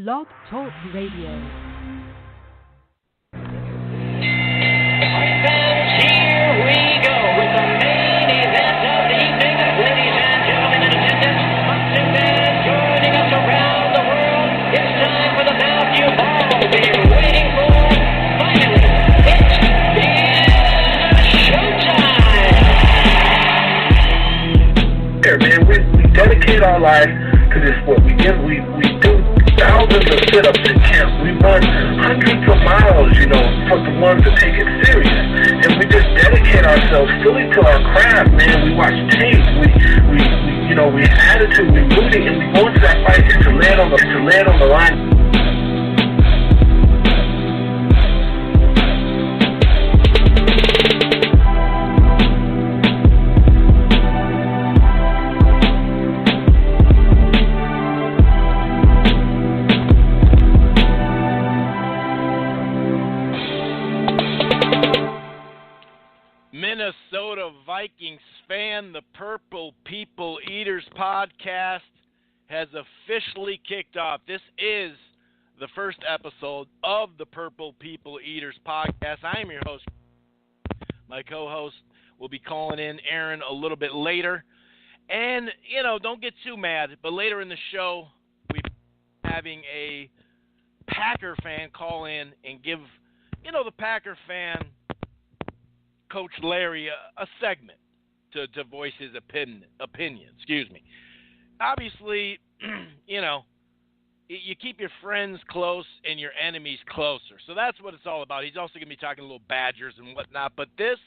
Blog Talk Radio. Here we go with the main event of the evening. Ladies and gentlemen in attendance, Mountain fans joining us around the world. It's time for the Matthew Ball we've been waiting for. Finally, it is showtime. Here, man, we dedicate our life to this sport. We do thousands of sit-ups in camp. We run hundreds of miles, for the ones that take it serious. And we just dedicate ourselves fully to our craft, man. We watch tape. We have attitude. We rooting, and we go into that fight just to land on the line. Minnesota Vikings fan, the Purple People Eaters podcast has officially kicked off. This is the first episode of the Purple People Eaters podcast. I am your host. My co-host will be calling in, Aaron, a little bit later. And, don't get too mad, but later in the show, we're having a Packer fan call in and give, the Packer fan, Coach Larry, a segment to voice his opinion. Obviously, you keep your friends close and your enemies closer. So that's what it's all about. He's also going to be talking a little Badgers and whatnot. But this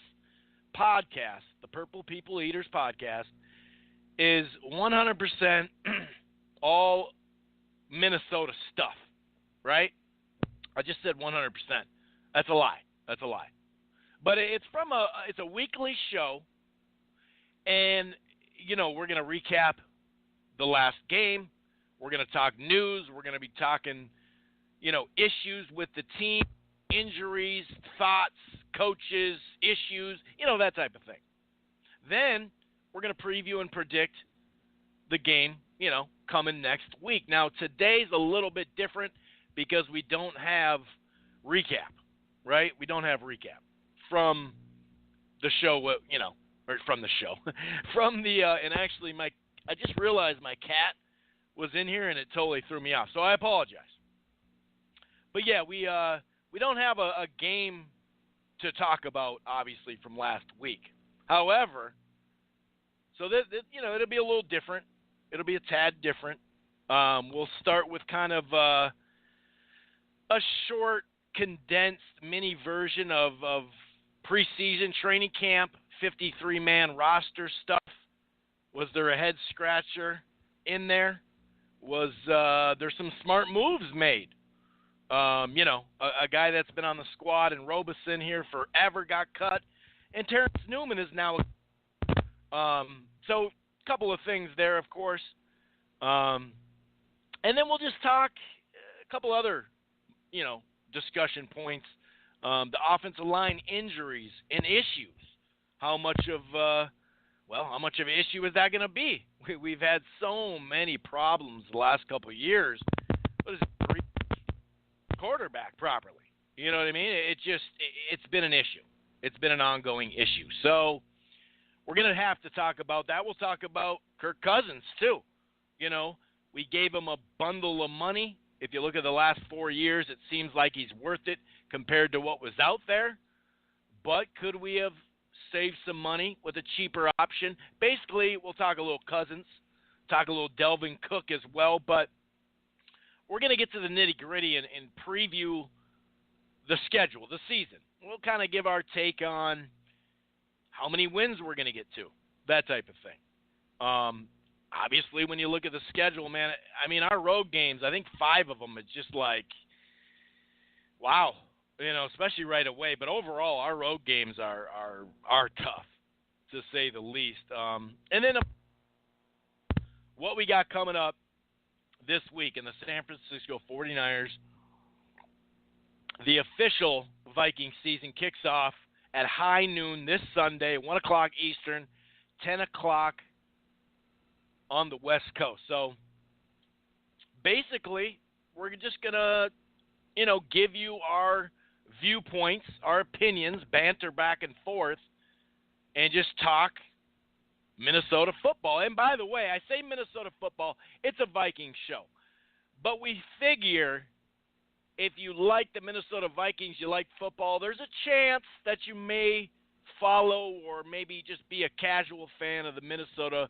podcast, the Purple People Eaters podcast, is 100% all Minnesota stuff, right? I just said 100%. That's a lie. But it's a weekly show, and, we're going to recap the last game. We're going to talk news. We're going to be talking, issues with the team, injuries, thoughts, coaches, issues, that type of thing. Then we're going to preview and predict the game, coming next week. Now, today's a little bit different because we don't have recap, right? We don't have recap. From the show, or from the show, and actually, I just realized my cat was in here and it totally threw me off, so I apologize. But yeah, we don't have a game to talk about, obviously, from last week. However, so that it'll be a little different. It'll be a tad different. We'll start with kind of a short, condensed mini version of preseason training camp, 53-man roster stuff. Was there a head scratcher in there? Was there some smart moves made? A guy that's been on the squad and Robeson here forever got cut, and Terrence Newman is now. So a couple of things there, of course, and then we'll just talk a couple other, discussion points. The offensive line injuries and issues. How much of an issue is that going to be? We've had so many problems the last couple of years. What is it? Quarterback properly. You know what I mean? It's been an issue. It's been an ongoing issue. So we're going to have to talk about that. We'll talk about Kirk Cousins too. We gave him a bundle of money. If you look at the last 4 years, it seems like he's worth it compared to what was out there. But could we have saved some money with a cheaper option? Basically, we'll talk a little Cousins, talk a little Delvin Cook as well. But we're going to get to the nitty-gritty and preview the schedule, the season. We'll kind of give our take on how many wins we're going to get to, that type of thing. Obviously, when you look at the schedule, man, our road games, I think 5 of them, it's just like, wow, especially right away. But overall, our road games are tough, to say the least. And then what we got coming up this week in the San Francisco 49ers, the official Viking season kicks off at high noon this Sunday, 1 o'clock Eastern, 10 o'clock on the West Coast. So basically, we're just going to, give you our viewpoints, our opinions, banter back and forth, and just talk Minnesota football. And by the way, I say Minnesota football, it's a Vikings show. But we figure if you like the Minnesota Vikings, you like football, there's a chance that you may follow or maybe just be a casual fan of the Minnesota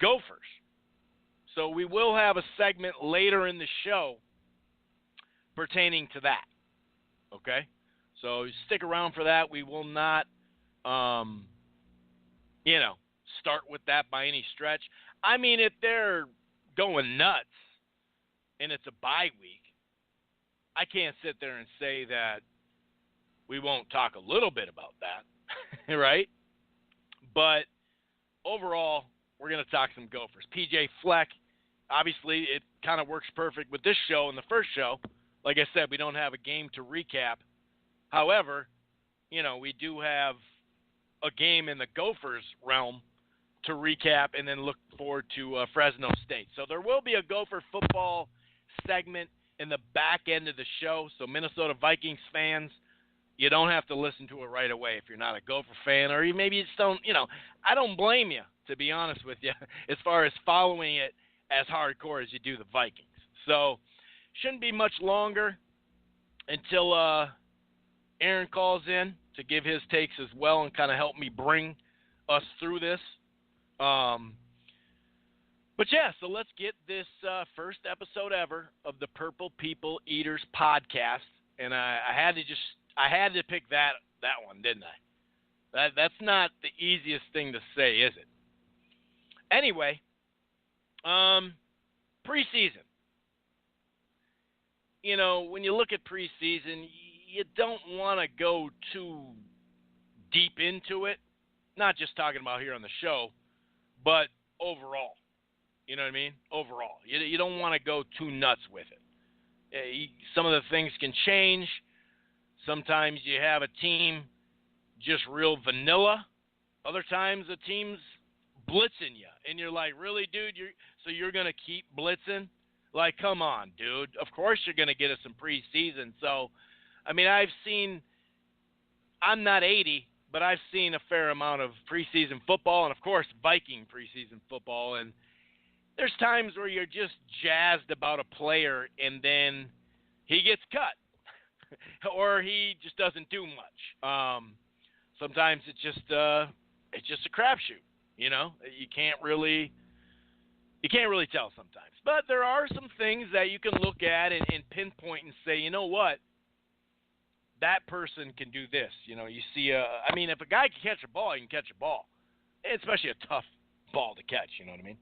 Gophers. So we will have a segment later in the show pertaining to that. Okay? So stick around for that. We will not, start with that by any stretch. I mean, if they're going nuts and it's a bye week, I can't sit there and say that we won't talk a little bit about that, right? But overall, we're going to talk some Gophers. PJ Fleck, obviously, it kind of works perfect with this show and the first show. Like I said, we don't have a game to recap. However, we do have a game in the Gophers realm to recap and then look forward to Fresno State. So there will be a Gopher football segment in the back end of the show. So Minnesota Vikings fans, you don't have to listen to it right away if you're not a Gopher fan, or you maybe you just don't, I don't blame you, to be honest with you, as far as following it as hardcore as you do the Vikings. So shouldn't be much longer until Aaron calls in to give his takes as well and kind of help me bring us through this. But yeah, so let's get this first episode ever of the Purple People Eaters podcast, and I had to pick that one, didn't I? That's not the easiest thing to say, is it? Anyway, preseason. When you look at preseason, you don't want to go too deep into it. Not just talking about here on the show, but overall. You know what I mean? Overall. You don't want to go too nuts with it. Some of the things can change. Sometimes you have a team just real vanilla. Other times the team's blitzing you. And you're like, really, dude? You're going to keep blitzing? Like, come on, dude. Of course you're going to get us some preseason. So, I mean, I'm not 80, but I've seen a fair amount of preseason football and, of course, Viking preseason football. And there's times where you're just jazzed about a player and then he gets cut or he just doesn't do much. Sometimes it's just a crapshoot. You can't really tell sometimes. But there are some things that you can look at and pinpoint and say, you know what? That person can do this. You see, if a guy can catch a ball, he can catch a ball. Especially a tough ball to catch, you know what I mean?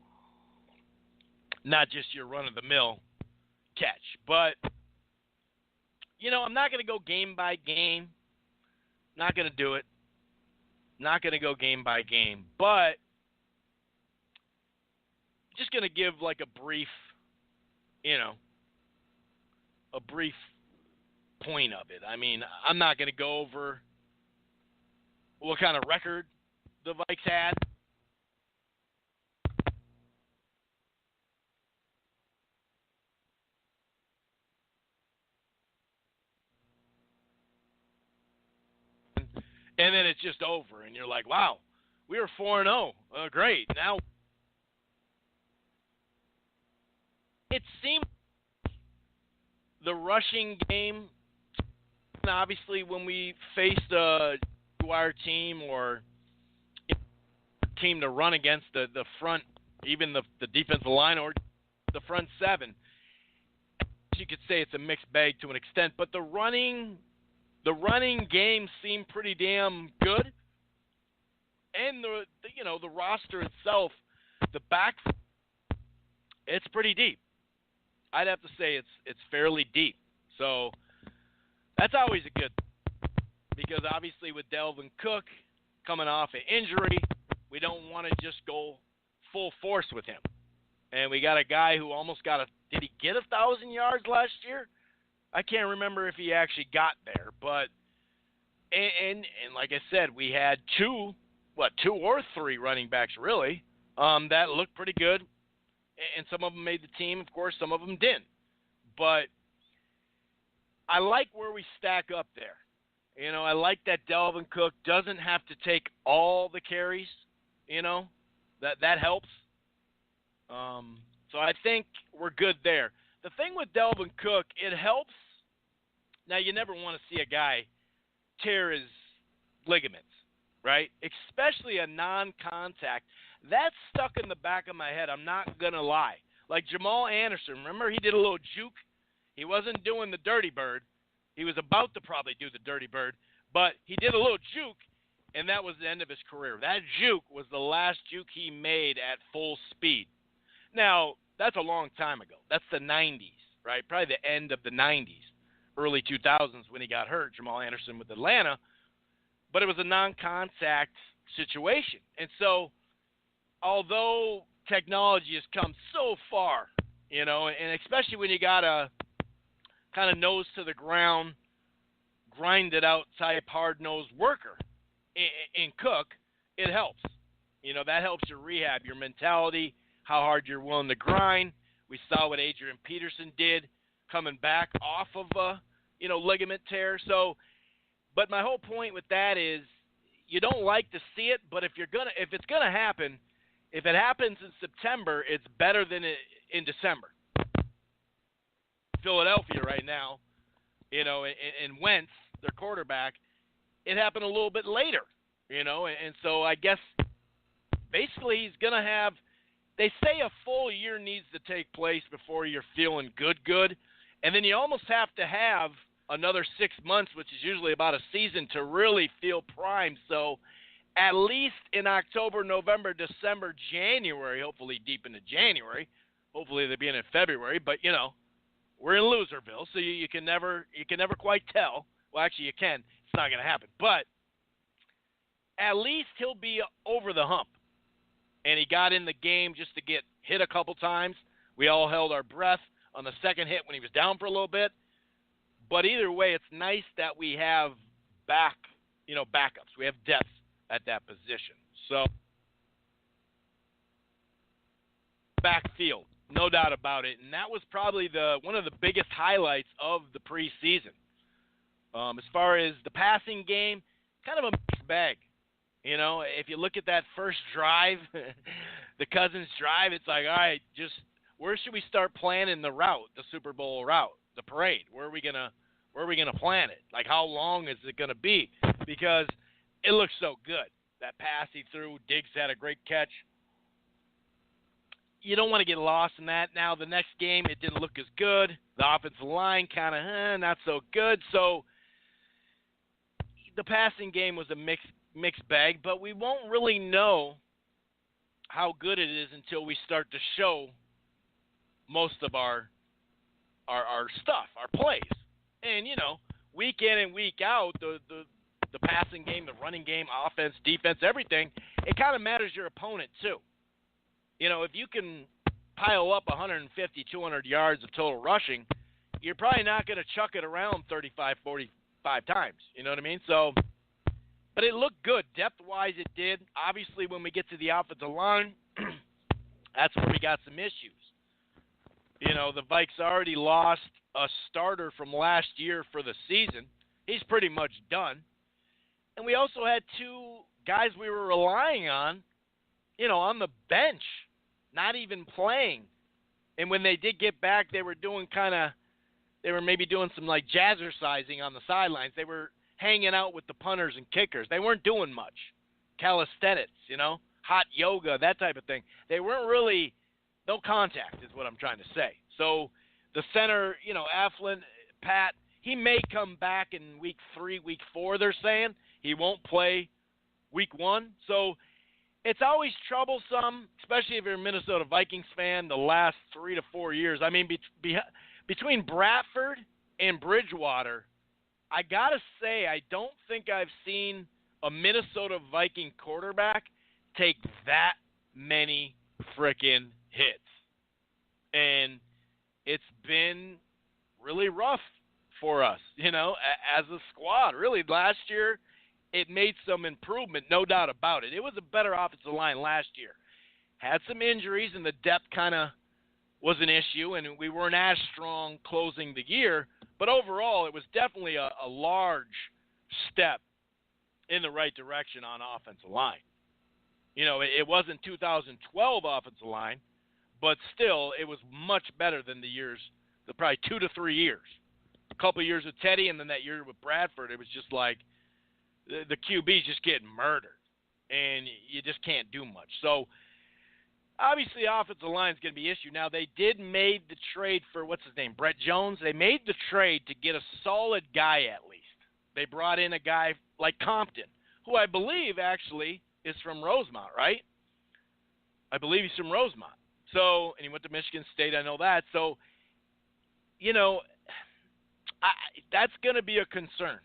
Not just your run-of-the-mill catch. But, I'm not going to go game by game. Not going to do it. Not going to go game by game. But just going to give like a brief point of it. I mean, I'm not going to go over what kind of record the Vikes had. And then it's just over, and you're like, wow, we were 4-0. Great. Now, it seemed the rushing game, obviously when we faced a wire team or a team to run against the front, even the defensive line or the front seven, you could say it's a mixed bag to an extent, but the running game seemed pretty damn good. And the roster itself, the back, it's pretty deep. I'd have to say it's fairly deep. So that's always a good thing, because obviously with Delvin Cook coming off an injury, we don't want to just go full force with him. And we got a guy who almost did he get 1,000 yards last year? I can't remember if he actually got there, but and like I said, we had two or three running backs really that looked pretty good, and some of them made the team. Of course, some of them didn't. but I like where we stack up there. I like that Dalvin Cook doesn't have to take all the carries. That helps. So I think we're good there. The thing with Dalvin Cook, it helps. Now, you never want to see a guy tear his ligaments, right? Especially a non-contact. That's stuck in the back of my head. I'm not going to lie. Like Jamal Anderson, remember he did a little juke? He wasn't doing the dirty bird. He was about to probably do the dirty bird, but he did a little juke, and that was the end of his career. That juke was the last juke he made at full speed. Now, that's a long time ago. That's the 90s, right? Probably the end of the 90s, early 2000s when he got hurt, Jamal Anderson with Atlanta. But it was a non-contact situation. And so, although technology has come so far, and especially when you got a kind of nose to the ground, grinded out type hard-nosed worker in Cook, it helps. That helps your rehab, your mentality, how hard you're willing to grind. We saw what Adrian Peterson did coming back off of a, ligament tear. So, but my whole point with that is you don't like to see it, but if it's gonna happen, if it happens in September, it's better than it in December. Philadelphia right now, and Wentz, their quarterback, it happened a little bit later, and so I guess basically he's going to have, they say a full year needs to take place before you're feeling good, and then you almost have to have another 6 months, which is usually about a season, to really feel primed. So at least in October, November, December, January, hopefully deep into January, hopefully they'll be in February, but, we're in Loserville, so you can never quite tell. Well, actually, you can. It's not going to happen. But at least he'll be over the hump. And he got in the game just to get hit a couple times. We all held our breath on the second hit when he was down for a little bit. But either way, it's nice that we have backups. We have depth at that position. So, backfield. No doubt about it, and that was probably one of the biggest highlights of the preseason. As far as the passing game, kind of a mixed bag. If you look at that first drive, the Cousins drive, it's like, all right, just where should we start planning the route, the Super Bowl route, the parade? Where are we gonna plan it? Like, how long is it gonna be? Because it looks so good. That pass he threw, Diggs had a great catch. You don't want to get lost in that. Now, the next game, it didn't look as good. The offensive line kind of not so good. So the passing game was a mixed bag, but we won't really know how good it is until we start to show most of our stuff, our plays. And, week in and week out, the passing game, the running game, offense, defense, everything, it kind of matters your opponent too. If you can pile up 150, 200 yards of total rushing, you're probably not going to chuck it around 35, 45 times. You know what I mean? So, but it looked good. Depth-wise, it did. Obviously, when we get to the offensive line, that's where we got some issues. The Vikes already lost a starter from last year for the season. He's pretty much done. And we also had two guys we were relying on, on the bench, not even playing. And when they did get back, they were maybe doing some like jazzercising on the sidelines. They were hanging out with the punters and kickers. They weren't doing much. Calisthenics, hot yoga, that type of thing. They weren't really, no contact is what I'm trying to say. So the center, Afflin, Pat, he may come back in week 3, week 4, they're saying. He won't play week 1. So it's always troublesome, especially if you're a Minnesota Vikings fan, the last 3 to 4 years. I mean, between Bradford and Bridgewater, I got to say I don't think I've seen a Minnesota Viking quarterback take that many frickin' hits. And it's been really rough for us, as a squad. Really, last year, it made some improvement, no doubt about it. It was a better offensive line last year. Had some injuries, and the depth kind of was an issue, and we weren't as strong closing the year. But overall, it was definitely a large step in the right direction on offensive line. It wasn't 2012 offensive line, but still, it was much better than the probably 2 to 3 years. A couple of years with Teddy, and then that year with Bradford, it was just like the QB's just getting murdered, and you just can't do much. So, obviously, offensive line is going to be an issue. Now, they did made the trade for, what's his name, Brett Jones. They made the trade to get a solid guy at least. They brought in a guy like Compton, who I believe actually is from Rosemont, right? I believe he's from Rosemont. So, and he went to Michigan State, I know that. So, that's going to be a concern,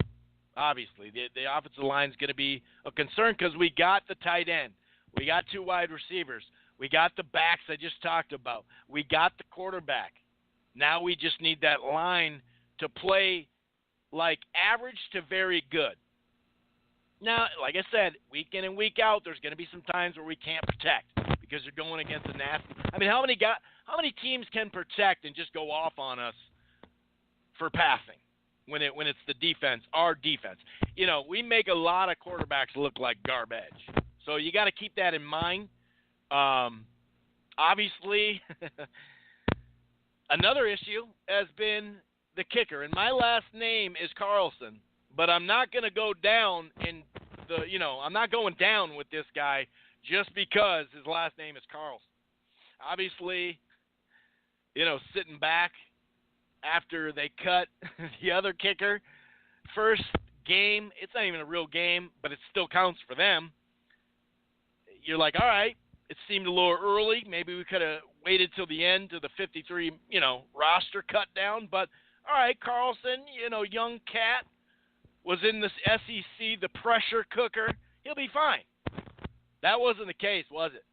obviously. The offensive line is going to be a concern because we got the tight end. We got 2 wide receivers. We got the backs I just talked about. We got the quarterback. Now we just need that line to play like average to very good. Now, like I said, week in and week out, there's going to be some times where we can't protect because you're going against a nasty. I mean, how many teams can protect and just go off on us for passing when it's the defense, our defense? We make a lot of quarterbacks look like garbage. So you got to keep that in mind. Obviously, another issue has been the kicker, and my last name is Carlson, but I'm not going to go down I'm not going down with this guy just because his last name is Carlson. Obviously, sitting back after they cut the other kicker, first game, it's not even a real game, but it still counts for them. You're like, all right, it seemed a little early. Maybe we could have waited till the end to the 53, roster cut down. But, all right, Carlson, young cat, was in this SEC, the pressure cooker. He'll be fine. That wasn't the case, was it?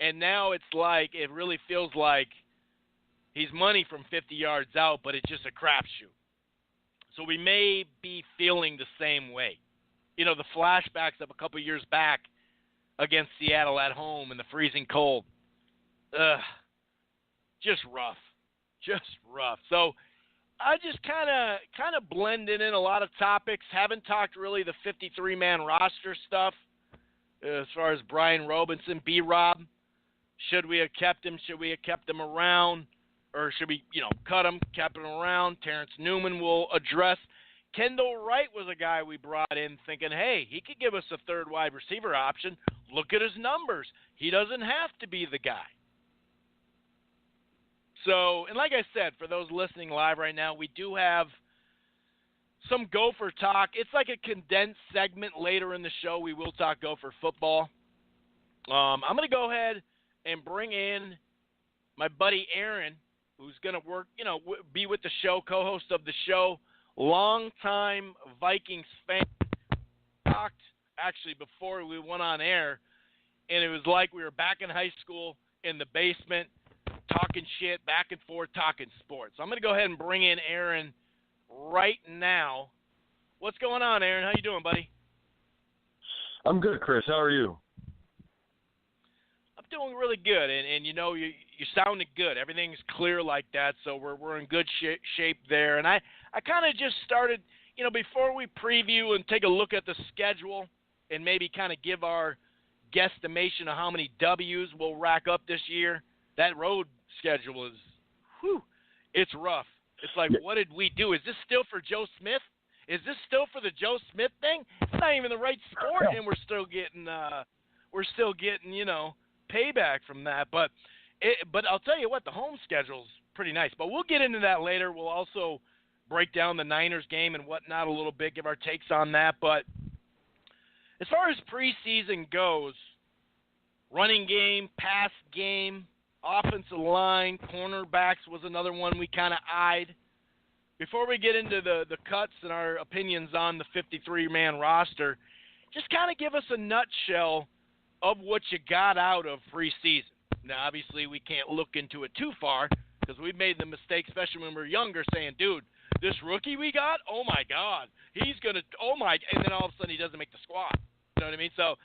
And now it's like, it really feels like he's money from 50 yards out, but it's just a crapshoot. So we may be feeling the same way. The flashbacks of a couple years back against Seattle at home in the freezing cold. Just rough. So I just kind of blended in a lot of topics. Haven't talked really the 53-man roster stuff as far as Brian Robinson, B-Rob. Should we have kept him? Should we have kept him around? Or should we, cut him, kept him around? Terrence Newman will address. Kendall Wright was a guy we brought in thinking, hey, he could give us a third wide receiver option. Look at his numbers. He doesn't have to be the guy. So, and like I said, for those listening live right now, we do have some Gopher talk. It's like a condensed segment later in the show. We will talk Gopher football. I'm going to go ahead and bring in my buddy Aaron, who's going to work, be with the show, co-host of the show, longtime Vikings fan. Talked actually before we went on air, and it was like we were back in high school in the basement, talking shit, back and forth, talking sports. So I'm going to go ahead and bring in Aaron right now. What's going on, Aaron? How you doing, buddy? I'm good, Chris. How are you? I'm doing really good, and you sounded good. Everything's clear like that, so we're in good shape there. And I kind of just started, before we preview and take a look at the schedule and maybe kind of give our guesstimation of how many W's we'll rack up this year. That road schedule is, it's rough. It's like, what did we do? Is this still for Joe Smith? Is this still for the Joe Smith thing? It's not even the right sport, and we're still getting, payback from that. But I'll tell you what, the home schedule's pretty nice. But we'll get into that later. We'll also break down the Niners game and whatnot a little bit, give our takes on that. But as far as preseason goes, running game, pass game, offensive line, cornerbacks was another one we kind of eyed. Before we get into the cuts and our opinions on the 53-man roster, just kind of give us a nutshell of what you got out of preseason. Now, obviously, we can't look into it too far because we made the mistake, especially when we were younger, saying, dude, this rookie we got, oh, my God, he's going to, and then all of a sudden he doesn't make the squad. You know what I mean? So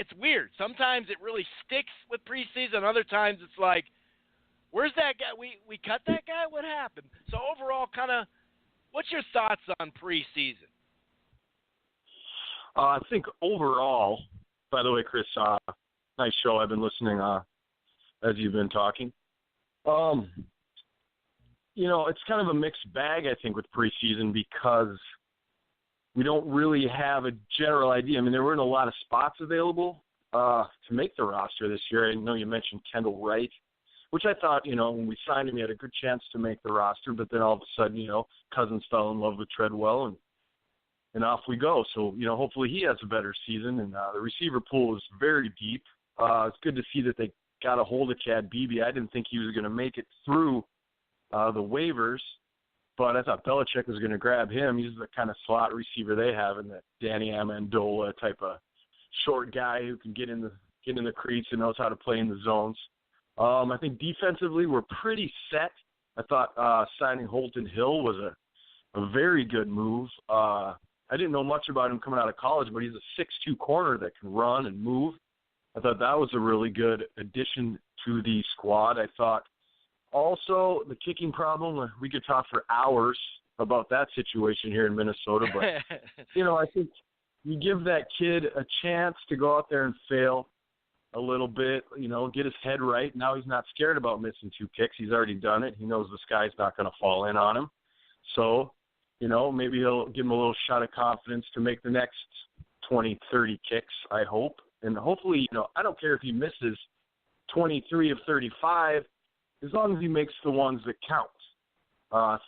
it's weird. Sometimes it really sticks with preseason. Other times it's like, Where's that guy? We cut that guy? What happened? So overall, kind of, what's your thoughts on preseason? I think overall, by the way, Chris, nice show. I've been listening as you've been talking. It's kind of a mixed bag, I think, with preseason because we don't really have a general idea. I mean, there weren't a lot of spots available to make the roster this year. I know you mentioned Kendall Wright, which I thought, when we signed him, he had a good chance to make the roster. But then all of a sudden, Cousins fell in love with Treadwell, and off we go. So, hopefully he has a better season. And the receiver pool is very deep. It's good to see that they got a hold of Chad Beebe. I didn't think he was going to make it through the waivers, but I thought Belichick was going to grab him. He's the kind of slot receiver they have in that Danny Amendola type of short guy who can get in the crease and knows how to play in the zones. I think defensively we're pretty set. I thought signing Holton Hill was a very good move. I didn't know much about him coming out of college, but he's a 6'2" corner that can run and move. I thought that was a really good addition to the squad. I thought also the kicking problem, we could talk for hours about that situation here in Minnesota, but, I think you give that kid a chance to go out there and fail a little bit, get his head right. Now he's not scared about missing 2 kicks. He's already done it. He knows the sky's not going to fall in on him. So, maybe he'll give him a little shot of confidence to make the next 20, 30 kicks, I hope. And hopefully, I don't care if he misses 23 of 35, as long as he makes the ones that count.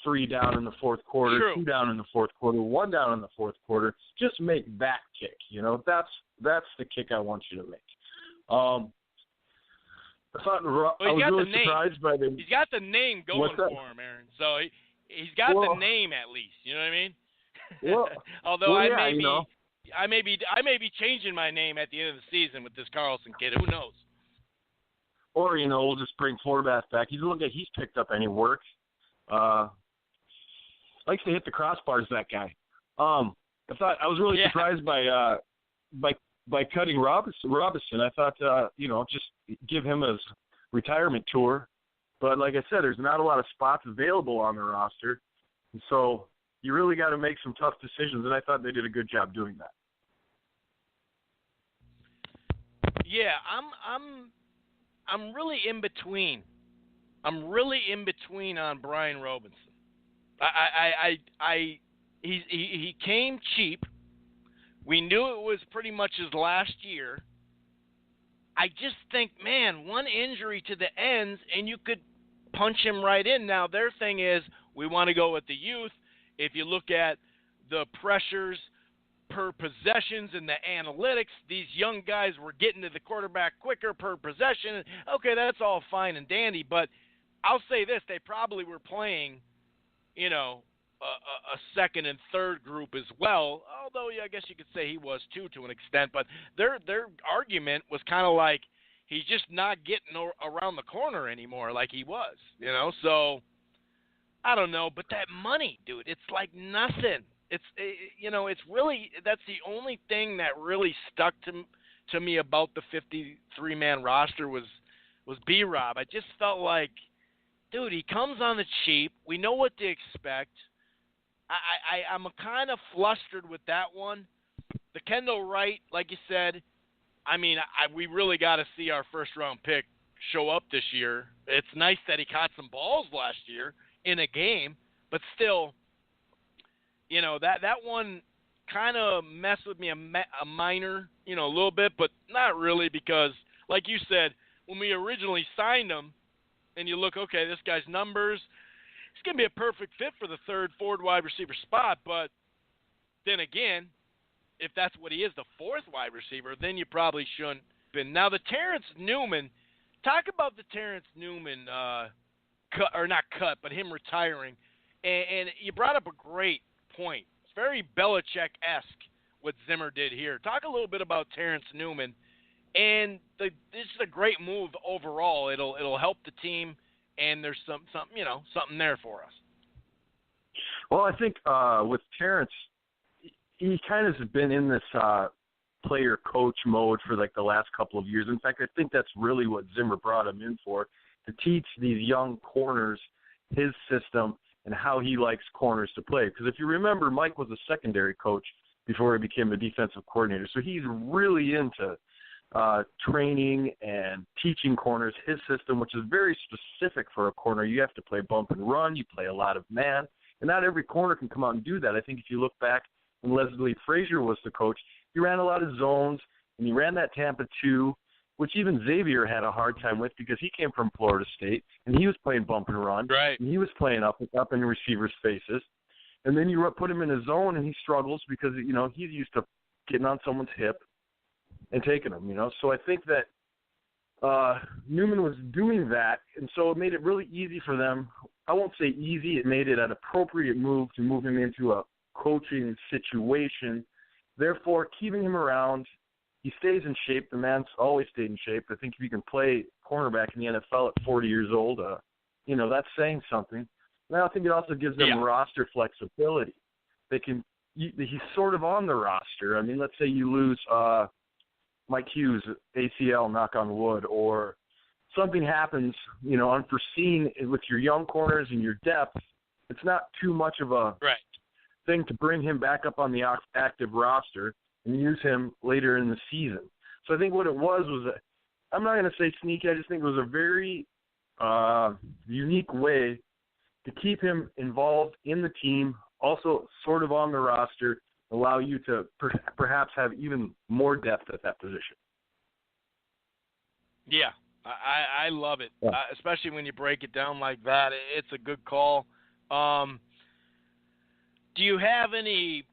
3 down in the fourth quarter, True. 2 down in the fourth quarter, 1 down in the fourth quarter. Just make that kick. That's the kick I want you to make. I thought I was really surprised by the. He's got the name going for him, Aaron. So he's got the name at least. You know what I mean? Well, Although yeah, I may be changing my name at the end of the season with this Carlson kid. Who knows? Or, we'll just bring Forbath back. He's picked up any work. Likes to hit the crossbars, that guy. I thought I was really surprised by cutting Robinson. I thought, just give him his retirement tour. But like I said, there's not a lot of spots available on the roster. And so you really got to make some tough decisions, and I thought they did a good job doing that. Yeah, I'm really in between. I'm really in between on Brian Robinson. He came cheap. We knew it was pretty much his last year. I just think, man, one injury to the ends and you could punch him right in. Now, their thing is we want to go with the youth. If you look at the pressures per possessions and the analytics, these young guys were getting to the quarterback quicker per possession. Okay, that's all fine and dandy, but I'll say this, they probably were playing, a second and third group as well, although I guess you could say he was too to an extent, but their argument was kind of like he's just not getting around the corner anymore like he was, so I don't know, but that money, dude, it's like nothing. It's really, that's the only thing that really stuck to me about the 53-man roster was B-Rob. I just felt like, dude, he comes on the cheap. We know what to expect. I'm kind of flustered with that one. The Kendall Wright, like you said, we really got to see our first-round pick show up this year. It's nice that he caught some balls last year in a game, but still, that one kind of messed with me a minor, a little bit, but not really because, like you said, when we originally signed him, and you look, okay, this guy's numbers, he's going to be a perfect fit for the third forward wide receiver spot. But then again, if that's what he is, the fourth wide receiver, then you probably shouldn't have been. Now, the Terrence Newman, talk about the Terrence Newman but him retiring. And you brought up a great point. It's very Belichick-esque what Zimmer did here. Talk a little bit about Terrence Newman. And this is a great move overall. It'll help the team, and there's something there for us. Well, I think with Terrence, he kind of has been in this player coach mode for like the last couple of years. In fact, I think that's really what Zimmer brought him in for. to teach these young corners his system and how he likes corners to play. Because if you remember, Mike was a secondary coach before he became a defensive coordinator. So he's really into training and teaching corners his system, which is very specific for a corner. You have to play bump and run. You play a lot of man. And not every corner can come out and do that. I think if you look back when Leslie Frazier was the coach, he ran a lot of zones, and he ran that Tampa 2, which even Xavier had a hard time with because he came from Florida State, and he was playing bump and run. Right. And he was playing up in receivers' faces. And then you put him in a zone, and he struggles because, he's used to getting on someone's hip and taking them, So I think that Newman was doing that, and so it made it really easy for them. I won't say easy. It made it an appropriate move to move him into a coaching situation. Therefore, keeping him around, he stays in shape. The man's always stayed in shape. I think if you can play cornerback in the NFL at 40 years old, that's saying something. And I think it also gives them roster flexibility. He's sort of on the roster. I mean, let's say you lose Mike Hughes, ACL, knock on wood, or something happens, unforeseen with your young corners and your depth. It's not too much of a thing to bring him back up on the active roster and use him later in the season. So I think what it was I'm not going to say sneaky. I just think it was a very unique way to keep him involved in the team, also sort of on the roster, allow you to perhaps have even more depth at that position. Yeah, I love it, yeah. Especially when you break it down like that. It's a good call. Do you have any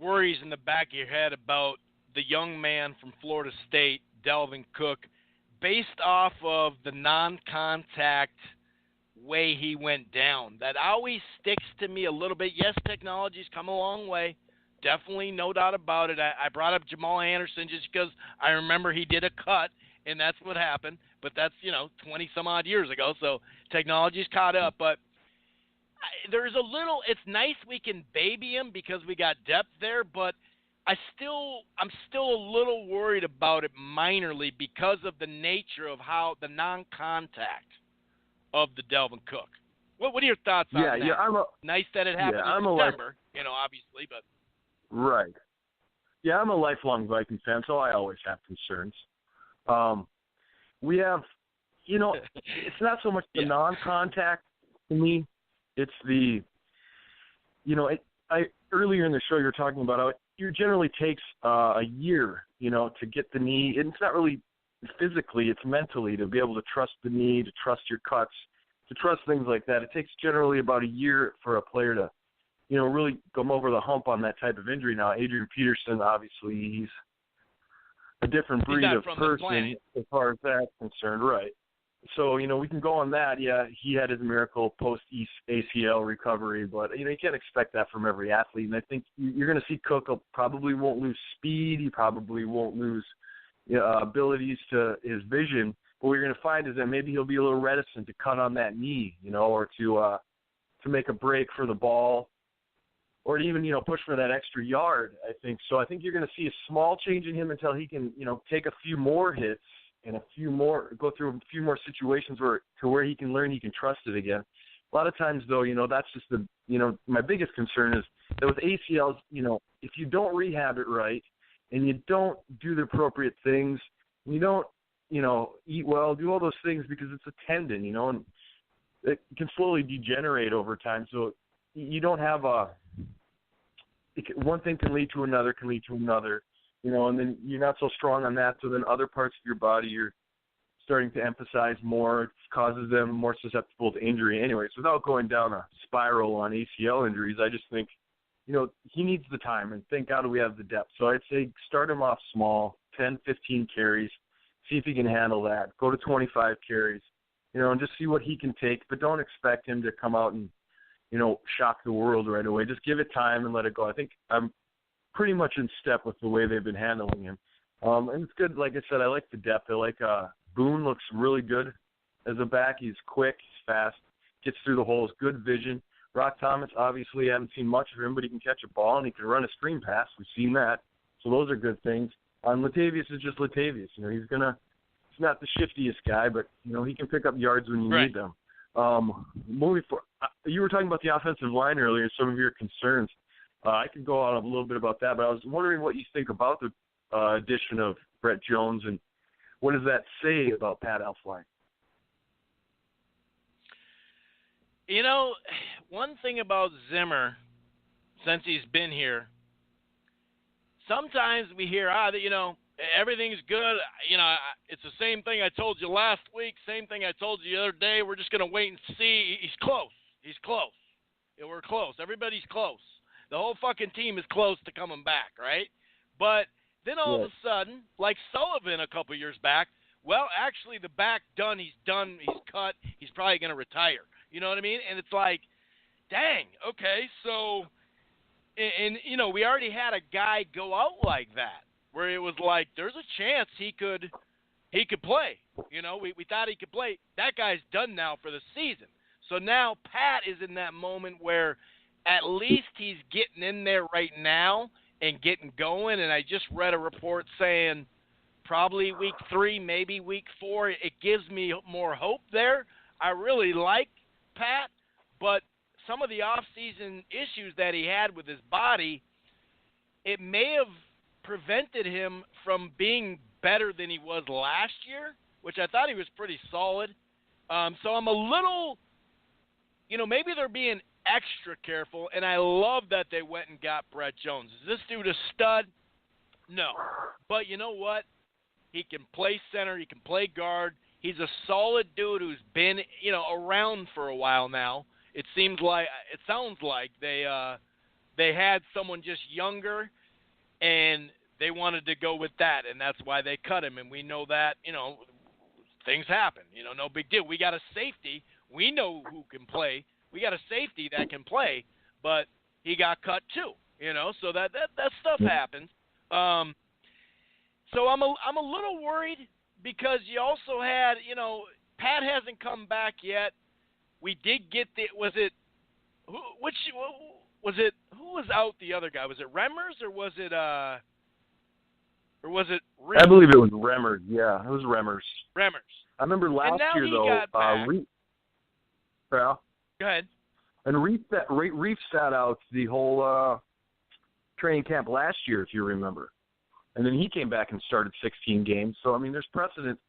worries in the back of your head about the young man from Florida State, Dalvin Cook, based off of the non-contact way he went down? That always sticks to me a little bit. Yes, technology's come a long way. Definitely, no doubt about it. I brought up Jamal Anderson just because I remember he did a cut, and that's what happened. But that's, 20-some-odd years ago, so technology's caught up. But there's a little – it's nice we can baby him because we got depth there, but I'm still a little worried about it minorly because of the nature of how the non-contact of the Dalvin Cook. What are your thoughts on that? Yeah, nice that it happened in December, obviously, but – Right. Yeah, I'm a lifelong Viking fan, so I always have concerns. We have, it's not so much the non-contact to me. It's the, earlier in the show you were talking about how it generally takes a year, to get the knee. It's not really physically, it's mentally to be able to trust the knee, to trust your cuts, to trust things like that. It takes generally about a year for a player to really come over the hump on that type of injury. Now, Adrian Peterson, obviously, he's a different breed of person as far as that's concerned, right? So, we can go on that. Yeah, he had his miracle post-ACL recovery, but, you can't expect that from every athlete. And I think you're going to see Cook probably won't lose speed. He probably won't lose abilities to his vision. But what you're going to find is that maybe he'll be a little reticent to cut on that knee, or to make a break for the ball, or to even, push for that extra yard, I think. So I think you're going to see a small change in him until he can, take a few more hits and go through a few more situations where he can learn he can trust it again. A lot of times, though, that's just my biggest concern is that with ACLs, if you don't rehab it right and you don't do the appropriate things, you don't, eat well, do all those things because it's a tendon, and it can slowly degenerate over time. So you don't have one thing can lead to another, and then you're not so strong on that. So then other parts of your body you're starting to emphasize more. It causes them more susceptible to injury. Anyways, without going down a spiral on ACL injuries, I just think, he needs the time, and thank God we have the depth. So I'd say start him off small, 10, 15 carries, see if he can handle that. Go to 25 carries, and just see what he can take, but don't expect him to come out and shock the world right away. Just give it time and let it go. I think I'm pretty much in step with the way they've been handling him. And it's good. Like I said, I like the depth. I like Boone looks really good as a back. He's quick, he's fast, gets through the holes, good vision. Rock Thomas, obviously, I haven't seen much of him, but he can catch a ball and he can run a screen pass. We've seen that. So those are good things. Latavius is just Latavius. He's going to he's not the shiftiest guy, but he can pick up yards when you Right. need them. You were talking about the offensive line earlier, some of your concerns. I could go on a little bit about that, but I was wondering what you think about the addition of Brett Jones, and what does that say about Pat Elflein? One thing about Zimmer, since he's been here, sometimes we hear, everything's good. It's the same thing I told you last week, same thing I told you the other day. We're just going to wait and see. He's close. We're close. Everybody's close. The whole fucking team is close to coming back, right? But then all of a sudden, like Sullivan a couple years back, well, actually the back done, he's cut, he's probably going to retire. You know what I mean? And it's like, dang, okay, so, and we already had a guy go out like that, where it was like, there's a chance he could play. We thought he could play. That guy's done now for the season. So now Pat is in that moment where at least he's getting in there right now and getting going. And I just read a report saying probably week 3, maybe week 4. It gives me more hope there. I really like Pat, but some of the off-season issues that he had with his body, it may have prevented him from being better than he was last year, which I thought he was pretty solid. So I'm a little, maybe they're being extra careful, and I love that they went and got Brett Jones. Is this dude a stud? No. But you know what? He can play center. He can play guard. He's a solid dude who's been, around for a while now. It sounds like they had someone just younger, and they wanted to go with that, and that's why they cut him. And we know that, things happen. No big deal. We got a safety. We know who can play. We got a safety that can play, but he got cut too. So that stuff happens. So I'm a little worried because you also had, Pat hasn't come back yet. We did get who was out the other guy? Was it Remmers or was it Reese? I believe it was Remmers. Yeah, it was Remmers. I remember last year though. Go ahead. And Reese sat out the whole training camp last year, if you remember. And then he came back and started 16 games. So, there's precedent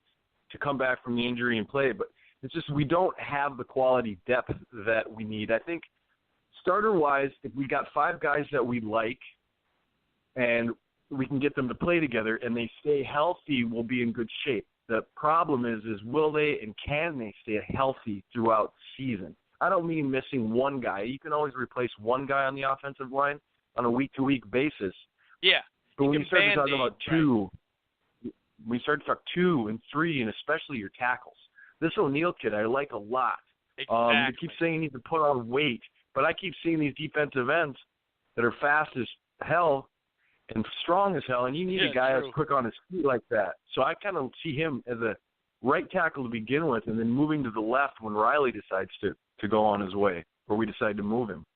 to come back from the injury and play. But it's just we don't have the quality depth that we need. I think starter-wise, if we got 5 guys that we like and we can get them to play together and they stay healthy, we'll be in good shape. The problem is will they and can they stay healthy throughout the season? I don't mean missing one guy. You can always replace one guy on the offensive line on a week-to-week basis. Yeah. But when you start talking about 2, we start to talk 2 and 3, and especially your tackles. This O'Neal kid I like a lot. Exactly. You keep saying he needs to put on weight, but I keep seeing these defensive ends that are fast as hell and strong as hell, and you need a guy that's quick on his feet like that. So I kind of see him as a right tackle to begin with, and then moving to the left when Riley decides to go on his way, or we decide to move him.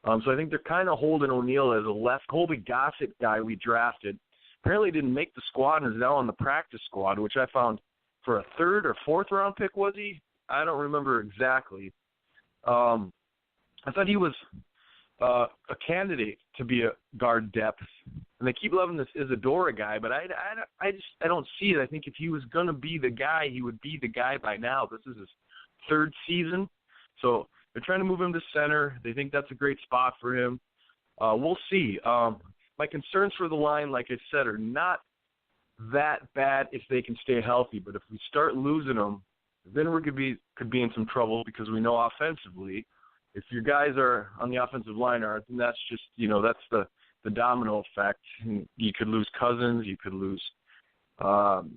So I think they're kind of holding O'Neal as a left. Colby Gossett guy we drafted apparently didn't make the squad and is now on the practice squad, which I found for a 3rd or 4th round pick, was he? I don't remember exactly. I thought he was a candidate to be a guard depth. And they keep loving this Isadora guy, but I don't see it. I think if he was going to be the guy, he would be the guy by now. This is his 3rd season. So they're trying to move him to center. They think that's a great spot for him. We'll see. My concerns for the line, like I said, are not that bad if they can stay healthy. But if we start losing them, then we could be in some trouble because we know offensively, if your guys are on the offensive line aren't, then that's just, that's the domino effect. And you could lose Cousins. You could lose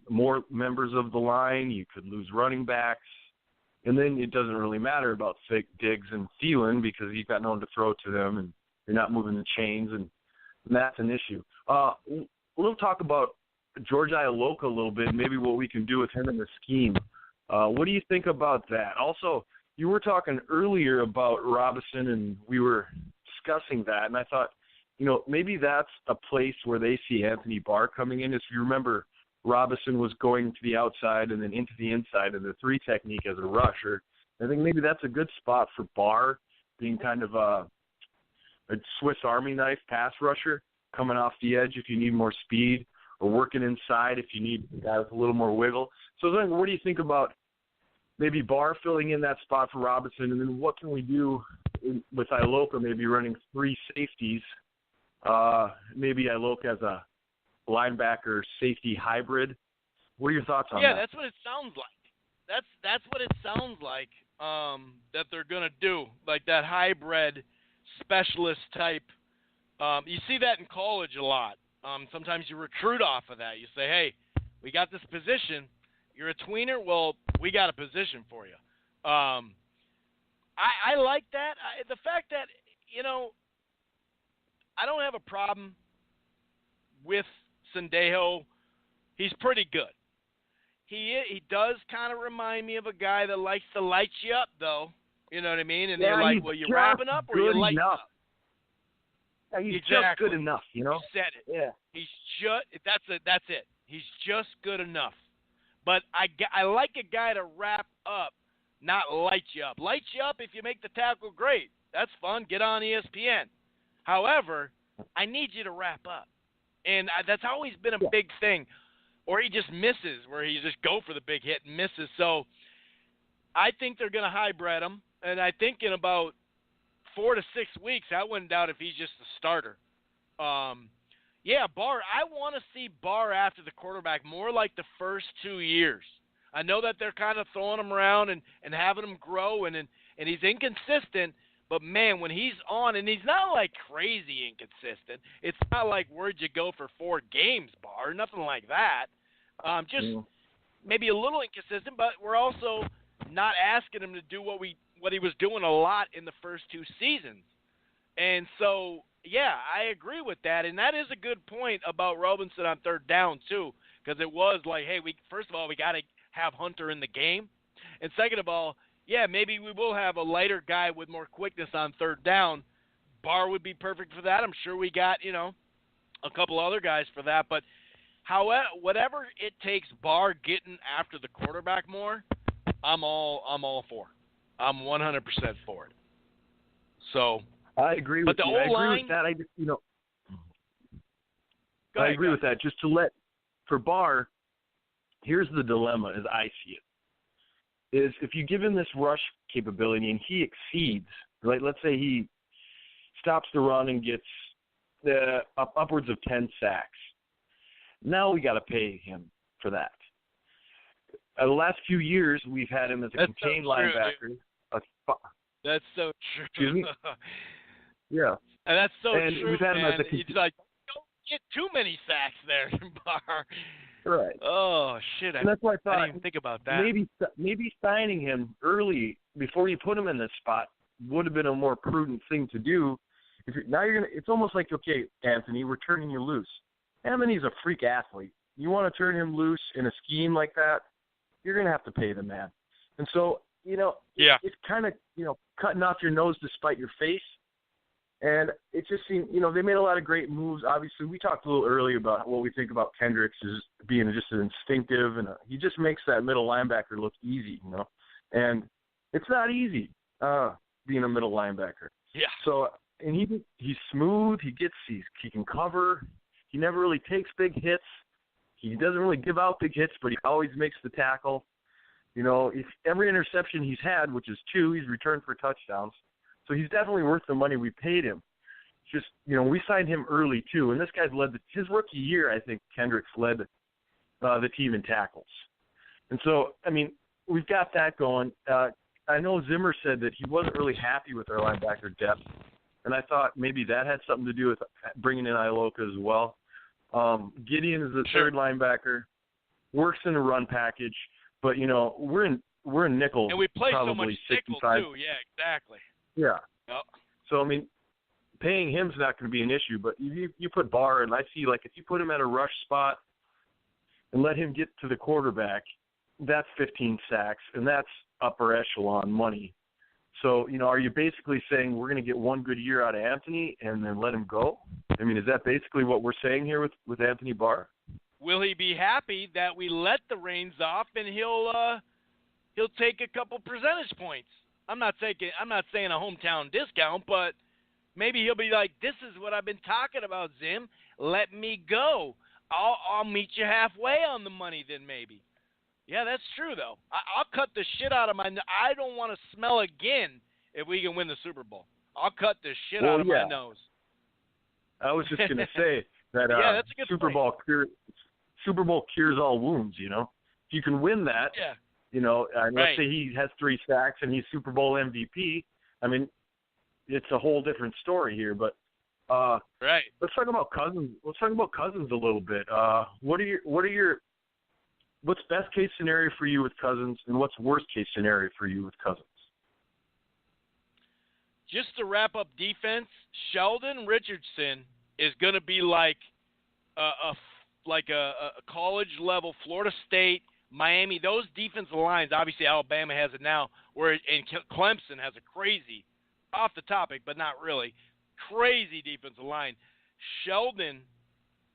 more members of the line. You could lose running backs. And then it doesn't really matter about Diggs and Thielen because you've got no one to throw to them and you're not moving the chains, and that's an issue. We'll talk about George Ialoka a little bit, maybe what we can do with him in the scheme. What do you think about that? Also, you were talking earlier about Robinson, and we were discussing that, and I thought, maybe that's a place where they see Anthony Barr coming in. If you remember, Robinson was going to the outside and then into the inside of the 3 technique as a rusher. I think maybe that's a good spot for Barr, being kind of a Swiss Army knife pass rusher, coming off the edge if you need more speed, or working inside if you need a guy with a little more wiggle. So then what do you think about maybe Barr filling in that spot for Robinson, and then what can we do with Iloka maybe running 3 safeties, maybe Iloka as a linebacker safety hybrid? What are your thoughts on that? Yeah, that's what it sounds like. That's what it sounds like that they're going to do, like that hybrid specialist type. You see that in college a lot. Sometimes you recruit off of that. You say, hey, we got this position. You're a tweener? Well, we got a position for you. I like that. The fact that, I don't have a problem with Sendejo. He's pretty good. He does kind of remind me of a guy that likes to light you up, though. You know what I mean? And you're like, well, you wrapping up or you lighting up? Yeah, he's exactly. just good enough, You said it. Yeah. He's that's it. He's just good enough. But I like a guy to wrap up, not light you up. Light you up if you make the tackle, great. That's fun. Get on ESPN. However, I need you to wrap up. And that's always been a big thing. Or he just misses, where he just go for the big hit and misses. So I think they're going to hybrid him. And I think in about 4 to 6 weeks, I wouldn't doubt if he's just a starter. Barr, I want to see Barr after the quarterback more like the first 2 years. I know that they're kind of throwing him around and having him grow, and he's inconsistent. But, man, when he's on, and he's not like crazy inconsistent. It's not like where'd you go for 4 games, Barr, nothing like that. Just maybe a little inconsistent, but we're also not asking him to do what he was doing a lot in the first 2 seasons. And so, yeah, I agree with that. And that is a good point about Robinson on 3rd down, too, because it was like, hey, first of all, we got to have Hunter in the game. And second of all, yeah, maybe we will have a lighter guy with more quickness on 3rd down. Barr would be perfect for that. I'm sure we got, a couple other guys for that. But however, whatever it takes Barr getting after the quarterback more, I'm all for. I'm 100% for it. So I agree with you. I agree with that. I agree with that. Just for Barr, here's the dilemma as I see it. Is if you give him this rush capability and he exceeds, like let's say he stops the run and gets upwards of 10 sacks, now we got to pay him for that. The last few years, we've had him as a contained linebacker. That's so true. Excuse me? Yeah. And that's so and true, we've had him as it's like, don't get too many sacks there, Barr. Right. Oh, shit. And that's why I thought I didn't even think about that. Maybe signing him early before you put him in this spot would have been a more prudent thing to do. It's almost like, okay, Anthony, we're turning you loose. Anthony's a freak athlete. You want to turn him loose in a scheme like that, you're going to have to pay the man. And so, it's kind of, cutting off your nose to spite your face. And it just seemed, they made a lot of great moves. Obviously, we talked a little earlier about what we think about Kendricks as being just an instinctive, and he just makes that middle linebacker look easy, And it's not easy being a middle linebacker. Yeah. So, and he's smooth. He can cover. He never really takes big hits. He doesn't really give out big hits, but he always makes the tackle. If every interception he's had, which is 2, he's returned for touchdowns. So he's definitely worth the money we paid him. Just, we signed him early, too. And this guy's led his rookie year, I think Kendricks led the team in tackles. And so, we've got that going. I know Zimmer said that he wasn't really happy with our linebacker depth. And I thought maybe that had something to do with bringing in Iloka as well. Gideon is the 3rd linebacker, works in a run package. But, we're in nickel. And we play so much nickel, 65. too. Yeah, exactly. Yeah. Yep. So, paying him's not going to be an issue. But you put Barr, and I see, if you put him at a rush spot and let him get to the quarterback, that's 15 sacks, and that's upper echelon money. So, are you basically saying we're going to get one good year out of Anthony and then let him go? Is that basically what we're saying here with Anthony Barr? will he be happy that we let the reins off and he'll take a couple percentage points? I'm not saying a hometown discount, but maybe he'll be like, this is what I've been talking about, Zim. Let me go. I'll meet you halfway on the money then maybe. Yeah, that's true, though. I'll cut the shit out of my – I don't want to smell again if we can win the Super Bowl. I'll cut the shit out of my nose. I was just going to say that that's a good Super Bowl cures all wounds, you know. If you can win that, you know, let's say he has 3 sacks and he's Super Bowl MVP, I mean, it's a whole different story here. But let's talk about Cousins. Let's talk about Cousins a little bit. What's best case scenario for you with Cousins, and what's worst case scenario for you with Cousins? Just to wrap up defense, Sheldon Richardson is going to be like a college level Florida State, Miami. Those defensive lines, obviously Alabama has it now, and Clemson has a crazy, off the topic but not really, crazy defensive line. Sheldon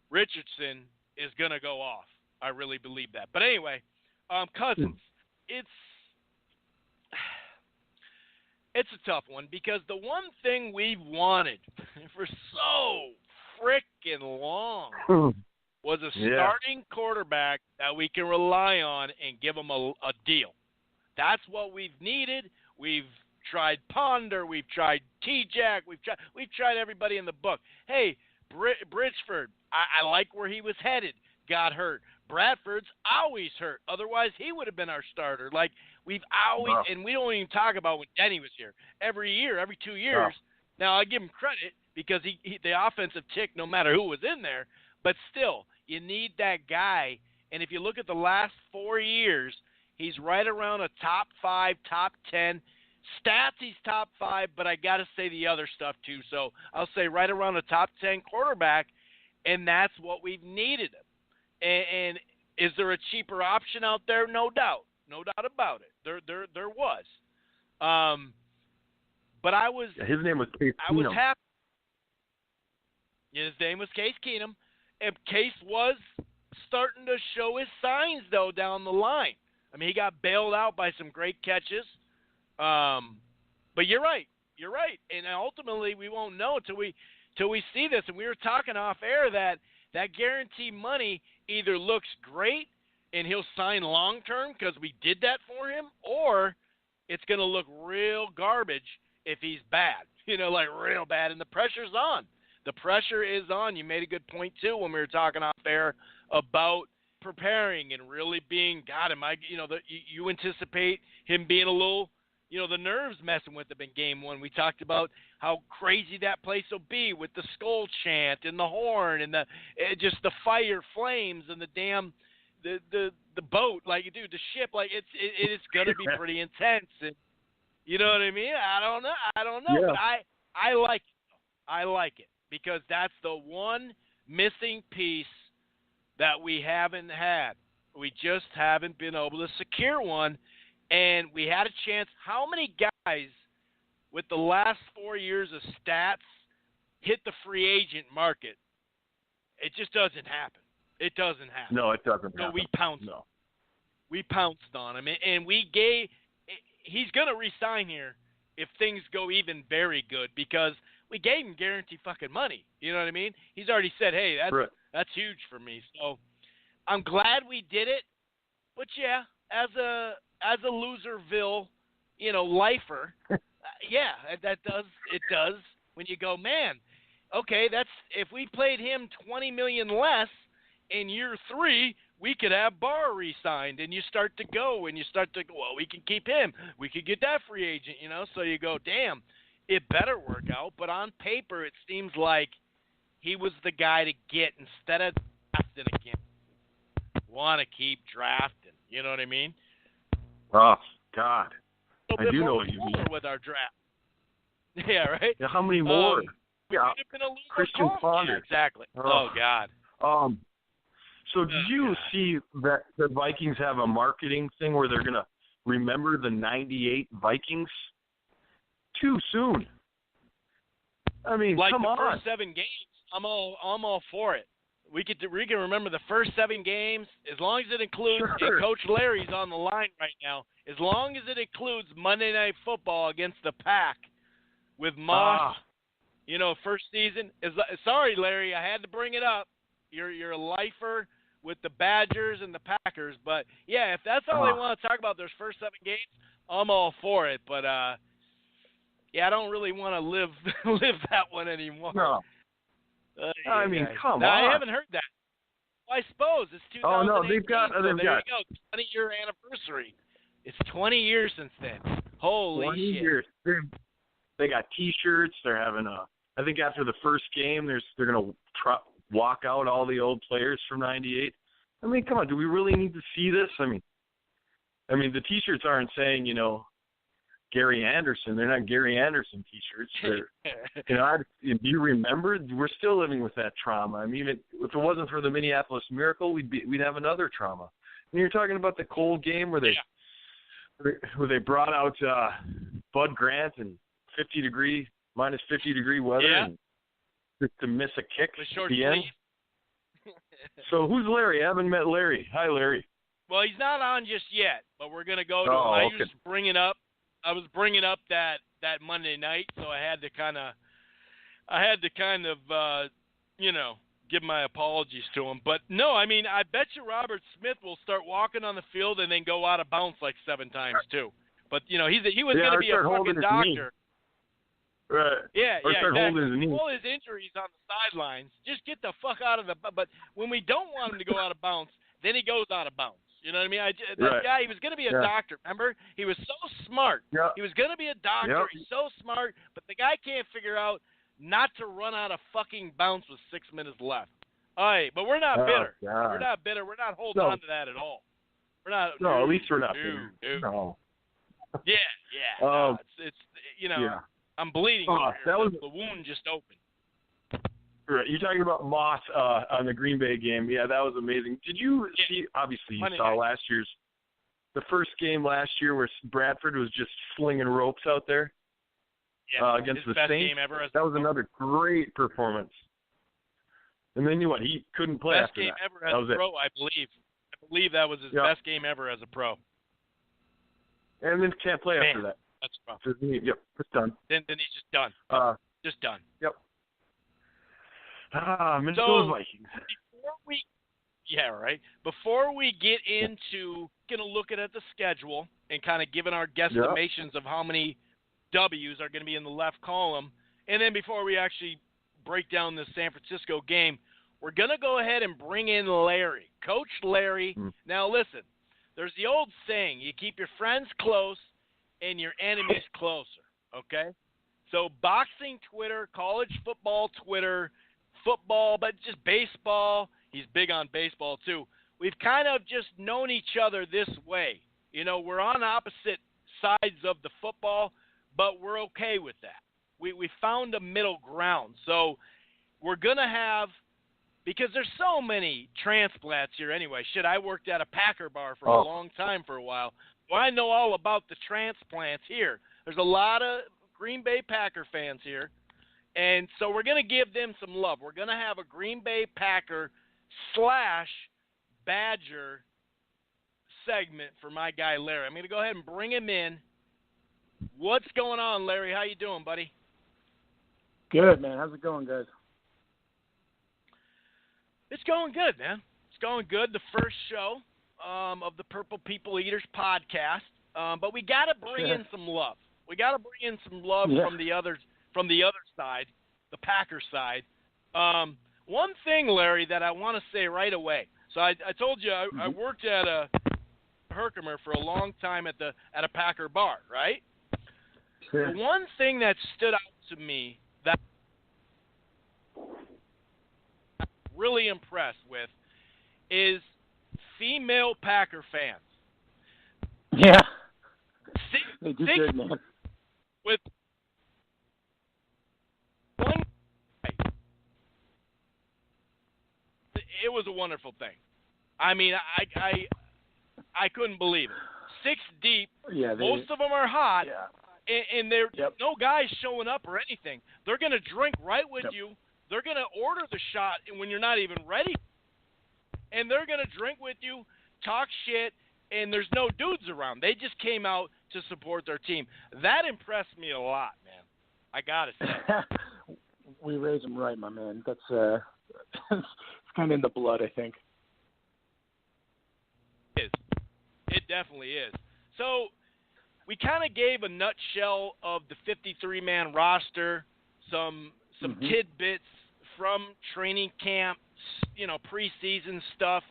Richardson is going to go off. I really believe that. But anyway, Cousins, it's a tough one because the one thing we've wanted for so frickin' long was a starting quarterback that we can rely on and give him a deal. That's what we've needed. We've tried Ponder. We've tried T-Jack. We've tried everybody in the book. Hey, Bridgeford, I like where he was headed. Got hurt. Bradford's always hurt. Otherwise, he would have been our starter. Like, we've always – and we don't even talk about when Denny was here. Every year, every 2 years. Now, I give him credit because he the offensive tick no matter who was in there. But still, you need that guy. And if you look at the last 4 years, he's right around a top 5, top 10. Stats, he's top 5, but I got to say the other stuff too. So I'll say right around a top 10 quarterback, and that's what we've needed him. And is there a cheaper option out there? No doubt about it. There was. But I was. His name was Case Keenum. I was happy. His name was Case Keenum, and Case was starting to show his signs though down the line. I mean, he got bailed out by some great catches. But you're right. And ultimately, we won't know till we see this. And we were talking off air that guarantee money either looks great and he'll sign long term because we did that for him, or it's going to look real garbage if he's bad. You know, like real bad. And the pressure's on. The pressure is on. You made a good point too when we were talking off air about preparing and really being. God, you anticipate him being a little. The nerves messing with him in game 1. We talked about how crazy that place will be with the skull chant and the horn and just the fire flames and the damn the boat. Like, dude, the ship. Like, it's gonna be pretty intense. And you know what I mean? I don't know. Yeah. But I like it. I like it because that's the one missing piece that we haven't had. We just haven't been able to secure one. And we had a chance. How many guys with the last 4 years of stats hit the free agent market? It just doesn't happen. It doesn't happen. No, it doesn't happen. So we pounced. No. We pounced on him. And he's going to re-sign here if things go even very good because we gave him guaranteed fucking money. You know what I mean? He's already said, hey, that's huge for me. So I'm glad we did it. But, yeah, as a Loserville, lifer, that does. It does when you go, man. Okay, that's if we played him $20 million less in year 3, we could have Barr re-signed, and you start to go, well, we can keep him, we could get that free agent, So you go, damn, it better work out. But on paper, it seems like he was the guy to get instead of drafting again. Want to keep drafting, you know what I mean? Oh, God. I do know what you mean. With our draft. Yeah, right? Yeah, how many more? Christian Ponder. Yeah, exactly. Oh, God. So did you see that the Vikings have a marketing thing where they're going to remember the 98 Vikings? Too soon. I mean, like come on. Like the first 7 games, I'm all for it. we can remember the first 7 games, as long as it includes, Sure. and Coach Larry's on the line right now, as long as it includes Monday Night Football against the Pack with Moss, first season. Sorry, Larry, I had to bring it up. You're a lifer with the Badgers and the Packers, but yeah, if that's all they want to talk about, those first 7 games, I'm all for it. But yeah, I don't really want to live that one anymore. No. I mean, come on. I haven't heard that. Well, I suppose it's 2018. Oh no, there you go. 20-year anniversary. It's 20 years since then. Holy 20 shit! Years. They got T-shirts. They're having I think after the first game, they're gonna walk out all the old players from '98. I mean, come on. Do we really need to see this? I mean, the T-shirts aren't saying Gary Anderson. They're not Gary Anderson T-shirts. They're, do you remember? We're still living with that trauma. I mean, if it wasn't for the Minneapolis Miracle, we'd have another trauma. And you're talking about the cold game where they brought out Bud Grant and minus 50 degree weather and just to miss a kick at the end. So who's Larry? I haven't met Larry. Hi, Larry. Well, he's not on just yet, but we're gonna go to him. I was bringing up that Monday night, so I had to kind of give my apologies to him. But no, I mean, I bet you Robert Smith will start walking on the field and then go out of bounds like 7 times too. But he was going to be a fucking doctor. Right. Yeah, exactly. All his injuries on the sidelines, just get the fuck out of the. But when we don't want him to go out of bounds, then he goes out of bounds. You know what I mean? That guy, he was going to be a doctor, remember? He was so smart. Yep. He was going to be a doctor. Yep. He's so smart, but the guy can't figure out not to run out of fucking bounds with 6 minutes left. All right, but we're not bitter. God. We're not bitter. We're not holding on to that at all. We're not. No, at least we're not bitter. No. Yeah. It's I'm bleeding over here. The wound just opened. Right. You're talking about Moss on the Green Bay game. Yeah, that was amazing. Did you see, obviously you saw the first game last year where Bradford was just slinging ropes out there against the best Saints? Game ever that was another great performance. And then he couldn't play best after game that. ever as a pro, I believe. I believe that was his best game ever as a pro. And then can't play after that. That's rough. Yep, it's done. Then he's just done. Just done. Yep. Minnesota Vikings. Before we get into looking at the schedule and kind of giving our guesstimations of how many W's are going to be in the left column, and then before we actually break down the San Francisco game, we're going to go ahead and bring in Larry, Coach Larry. Now listen, there's the old saying, you keep your friends close and your enemies closer, okay? So boxing Twitter, college football Twitter, football, but just baseball. He's big on baseball too. We've kind of just known each other this way. We're on opposite sides of the football, but we're okay with that. We found a middle ground. So we're going to have, because there's so many transplants here anyway. Shit, I worked at a Packer bar for a long time for a while. Well, I know all about the transplants here. There's a lot of Green Bay Packer fans here. And so we're going to give them some love. We're going to have a Green Bay Packer / Badger segment for my guy Larry. I'm going to go ahead and bring him in. What's going on, Larry? How you doing, buddy? Good, man. How's it going, guys? It's going good, man. It's going good. The first show of the Purple People Eaters podcast. But we got to bring in some love. We got to bring in some love from the other side, the Packer side. One thing, Larry, that I want to say right away. So I told you I worked at a Herkimer for a long time at a Packer bar, right? Sure. The one thing that stood out to me that I'm really impressed with is female Packer fans. Yeah. They do good, man. With one, it was a wonderful thing. I mean, I couldn't believe it. 6 deep. Yeah, most of them are hot. Yeah. And they're no guys showing up or anything. They're going to drink right with you. They're going to order the shot when you're not even ready. And they're going to drink with you, talk shit, and there's no dudes around. They just came out to support their team. That impressed me a lot, man. I got to say. We raise them right, my man. That's it's kind of in the blood, I think. It definitely is. So we kind of gave a nutshell of the 53-man roster, some tidbits from training camp, preseason stuff.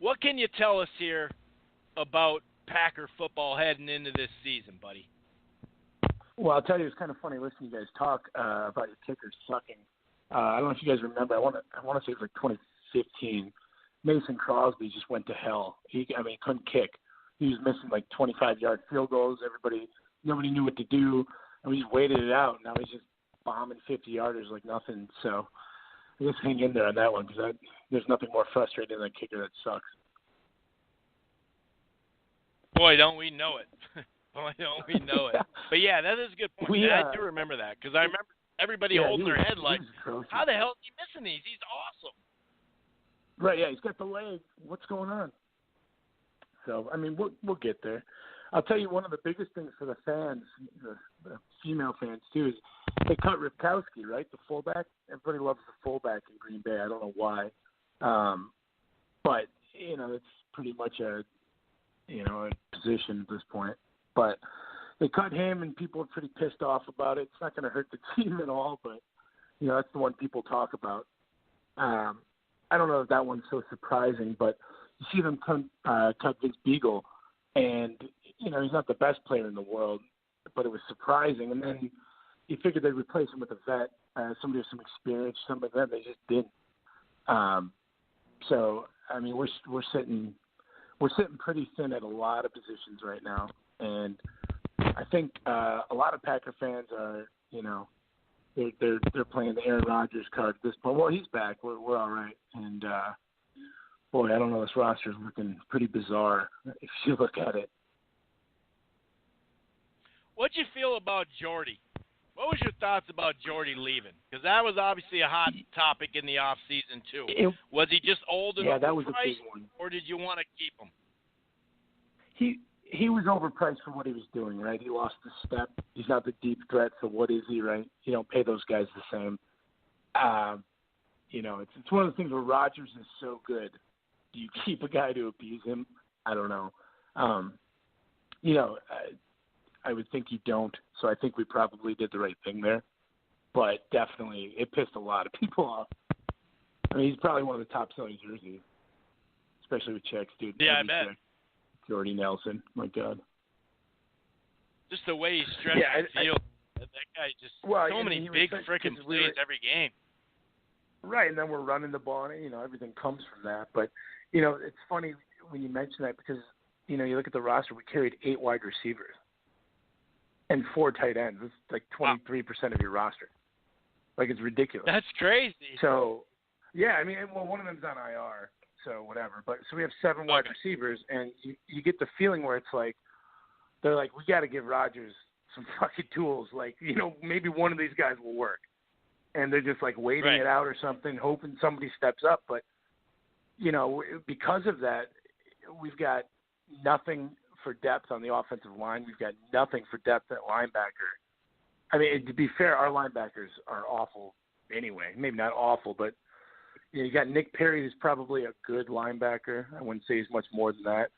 What can you tell us here about Packer football heading into this season, buddy? Well, I'll tell you, it's kind of funny listening to you guys talk about your kickers sucking. I don't know if you guys remember. I want to say it was like 2015. Mason Crosby just went to hell. He couldn't kick. He was missing like 25-yard field goals. Nobody knew what to do, and we just waited it out. Now he's just bombing 50-yarders like nothing. So just hang in there on that one, because there's nothing more frustrating than a kicker that sucks. Boy, don't we know it. Boy, don't we know it. But, yeah, that is a good point. I do remember that, because I remember everybody holding their head like, how the hell is he missing these? He's awesome. Right, yeah, he's got the leg. What's going on? So, we'll get there. I'll tell you, one of the biggest things for the fans, the female fans too, is they cut Ripkowski, right, the fullback. Everybody loves the fullback in Green Bay. I don't know why. But, it's pretty much a position at this point. But they cut him, and people are pretty pissed off about it. It's not going to hurt the team at all, but, that's the one people talk about. I don't know if that one's so surprising, but you see them cut Vince Beagle, and, he's not the best player in the world, but it was surprising. And then you figured they'd replace him with a vet, somebody with some experience, something like that. They just didn't. We're sitting pretty thin at a lot of positions right now, and I think a lot of Packer fans are, they're playing the Aaron Rodgers card at this point. Well, he's back. We're all right, and boy, I don't know. This roster is looking pretty bizarre if you look at it. What'd you feel about Jordy? What was your thoughts about Jordy leaving? Because that was obviously a hot topic in the offseason, too. Was he just old and overpriced, that was a big one. Or did you want to keep him? He was overpriced for what he was doing, right? He lost the step. He's not the deep threat, so what is he, right? You don't pay those guys the same. It's one of the things where Rodgers is so good. Do you keep a guy to appease him? I don't know. I would think you don't, so I think we probably did the right thing there. But definitely, it pissed a lot of people off. He's probably one of the top-selling jerseys, especially with checks, dude. Yeah, I bet. Check. Jordy Nelson, my God. Just the way he stretched the field. That guy just so many big freaking plays every game. Right, and then we're running the ball, and, everything comes from that. But, it's funny when you mention that because, you look at the roster, we carried 8 wide receivers and 4 tight ends. It's like 23% of your roster. Like, it's ridiculous. That's crazy. So, yeah, one of them's on IR, so whatever. But so we have 7 wide receivers, and you get the feeling where it's like, they're like, we got to give Rodgers some fucking tools. Like, maybe one of these guys will work. And they're just, like, waiting it out or something, hoping somebody steps up. But, because of that, we've got nothing for depth on the offensive line. We've got nothing for depth at linebacker. To be fair, our linebackers are awful anyway. Maybe not awful, but you got Nick Perry, who's probably a good linebacker. I wouldn't say he's much more than that.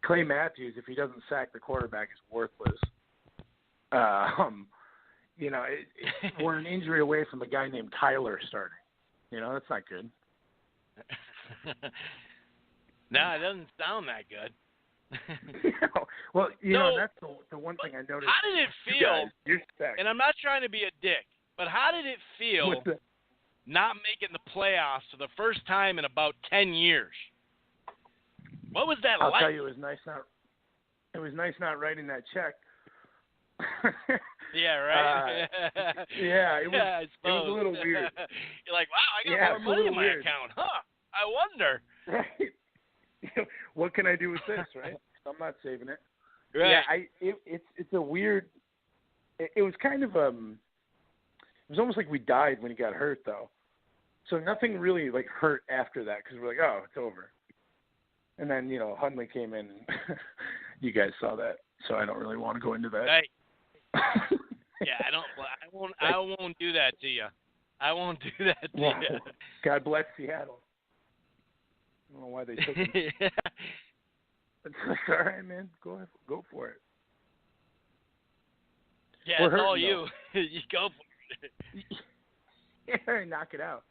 Clay Matthews, if he doesn't sack the quarterback, is worthless. We're an injury away from a guy named Tyler starting. That's not good. No, it doesn't sound that good. Well, that's the one thing I noticed. How did it feel? And I'm not trying to be a dick, but how did it feel not making the playoffs for the first time in about 10 years? What was that like? I'll tell you, it was nice not writing that check. Yeah, right. It was a little weird. You're like, wow, I got more money in my account, huh? I wonder. Right. What can I do with this, right? I'm not saving it. Right. Yeah, it's a weird. It was kind of It was almost like we died when he got hurt, though. So nothing really, like, hurt after that because we're like, oh, it's over. And then, Hundley came in, and you guys saw that. So I don't really want to go into that. Hey. Yeah, I won't do that to you. I won't do that to you. God bless Seattle. I don't know why they took him. It's all right, man. Go for it. Yeah, it's all you. You go for it. Yeah, knock it out.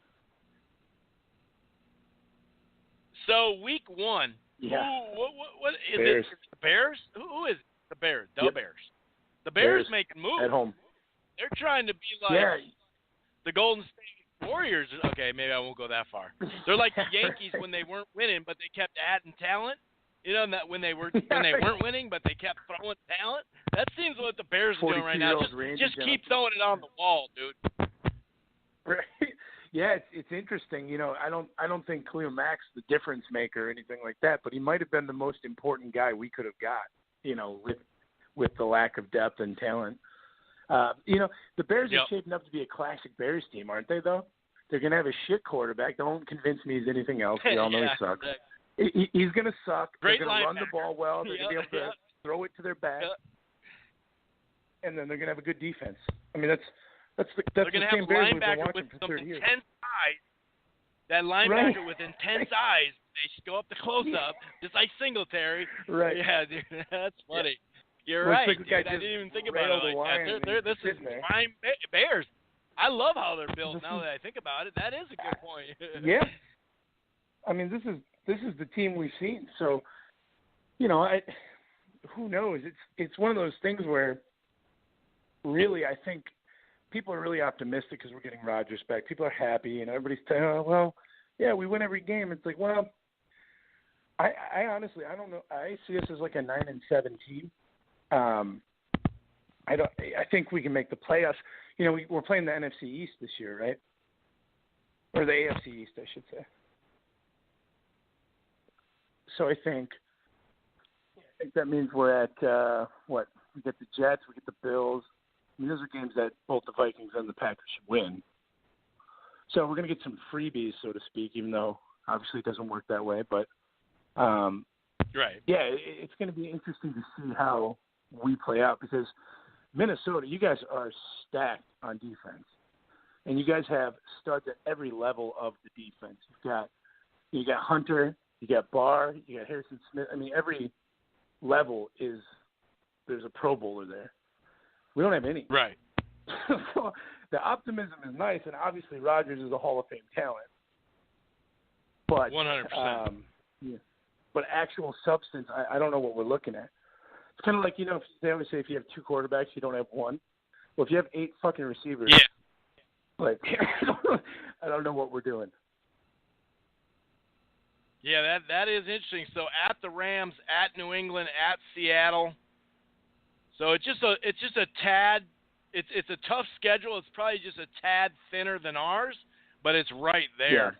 So week 1. Yeah. What is Bears. it? The Bears? Who is it? The Bears. Yep. Bears. The Bears making moves. At home. They're trying to be like the Golden State Warriors. Okay, maybe I won't go that far. They're like the Yankees when they weren't winning, but they kept adding talent. That when they weren't winning, but they kept throwing talent. That seems what the Bears are doing right now. Just keep throwing it on the wall, dude. Right. Yeah, it's interesting. I don't think Khalil Mack's the difference maker or anything like that, but he might have been the most important guy we could have got. With the lack of depth and talent. The Bears are shaping up to be a classic Bears team, aren't they? Though they're going to have a shit quarterback. Don't convince me he's anything else. We all know he sucks. He's going to suck. Great they're going to run the ball well. They're going to be able to throw it to their back, and then they're going to have a good defense. I mean, that's the same Bears we've been watching for 30 years. Intense size. That linebacker with intense eyes. They should go up the close-up, just like Singletary. Right. Yeah, dude, that's funny. You're Looks right, like dude. I didn't even think about it like that. This is prime Bears. I love how they're built now that I think about it. That is a good point. Yeah. I mean, this is the team we've seen. So, who knows? It's one of those things where really I think people are really optimistic because we're getting Rodgers back. People are happy, and everybody's saying, oh, well, yeah, we win every game. It's like, well, I honestly, I don't know. I see us as like a 9-7 team. I think we can make the playoffs. We're playing the NFC East this year, right? Or the AFC East, I should say. So I think that means we're at what? We get the Jets, we get the Bills. I mean, those are games that both the Vikings and the Packers should win. So we're going to get some freebies, so to speak, even though obviously it doesn't work that way. But, right. Yeah, it's going to be interesting to see how we play out because Minnesota, you guys are stacked on defense. And you guys have studs at every level of the defense. You got Hunter, you got Barr, you got Harrison Smith. I mean, every level there's a Pro Bowler there. We don't have any. Right. So the optimism is nice, and obviously Rodgers is a Hall of Fame talent. But 100%. Yeah. But actual substance, I don't know what we're looking at. It's kind of like, if they always say if you have two quarterbacks, you don't have one. Well, if you have 8 fucking receivers, like I don't know what we're doing. Yeah, that is interesting. So at the Rams, at New England, at Seattle. So it's just a tad. It's a tough schedule. It's probably just a tad thinner than ours, but it's right there. Yeah.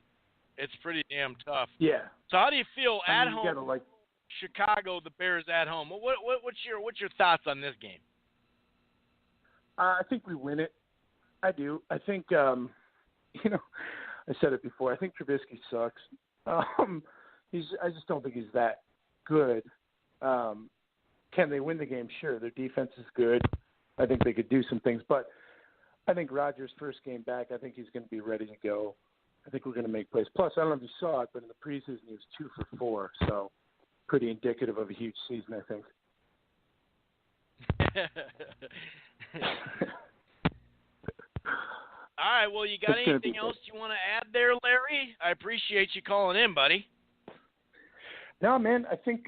It's pretty damn tough. Yeah. So how do you feel at you home? gotta, Chicago, the Bears at home. What's your thoughts on this game? I think we win it. I do. I think I said it before. I think Trubisky sucks. I just don't think he's that good. Can they win the game? Sure. Their defense is good. I think they could do some things, but I think Rodgers' first game back, I think he's going to be ready to go. I think we're going to make plays. Plus, I don't know if you saw it, but in the preseason he was 2 for 4, so pretty indicative of a huge season, I think. All right, well, you got anything else you want to add there, Larry? I appreciate you calling in, buddy. No, man, I think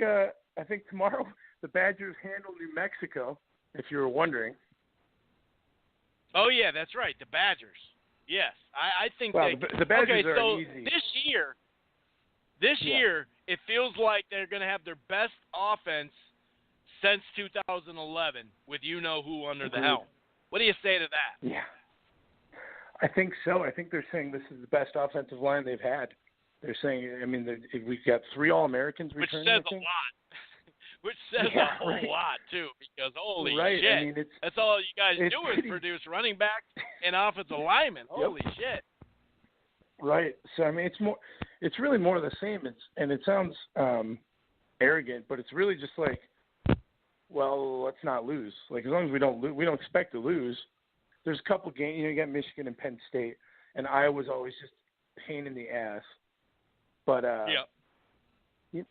tomorrow the Badgers handle New Mexico, if you were wondering. Oh, yeah, that's right, the Badgers. Yes, I think the Badgers are so easy. This year, it feels like they're going to have their best offense since 2011 with you-know-who under the helm. What do you say to that? Yeah. I think so. I think they're saying this is the best offensive line they've had. They're saying, we've got 3 All-Americans returning. Which says a lot. which says a whole lot, too, because holy shit. I mean, that's all you guys do is pretty... produce running backs and offensive linemen. Holy shit. Right. So, I mean, it's really more of the same. And it sounds arrogant, but it's really just like, well, let's not lose. Like, as long as we don't lose, we don't expect to lose. There's a couple games, you got Michigan and Penn State, and Iowa's always just a pain in the ass. But,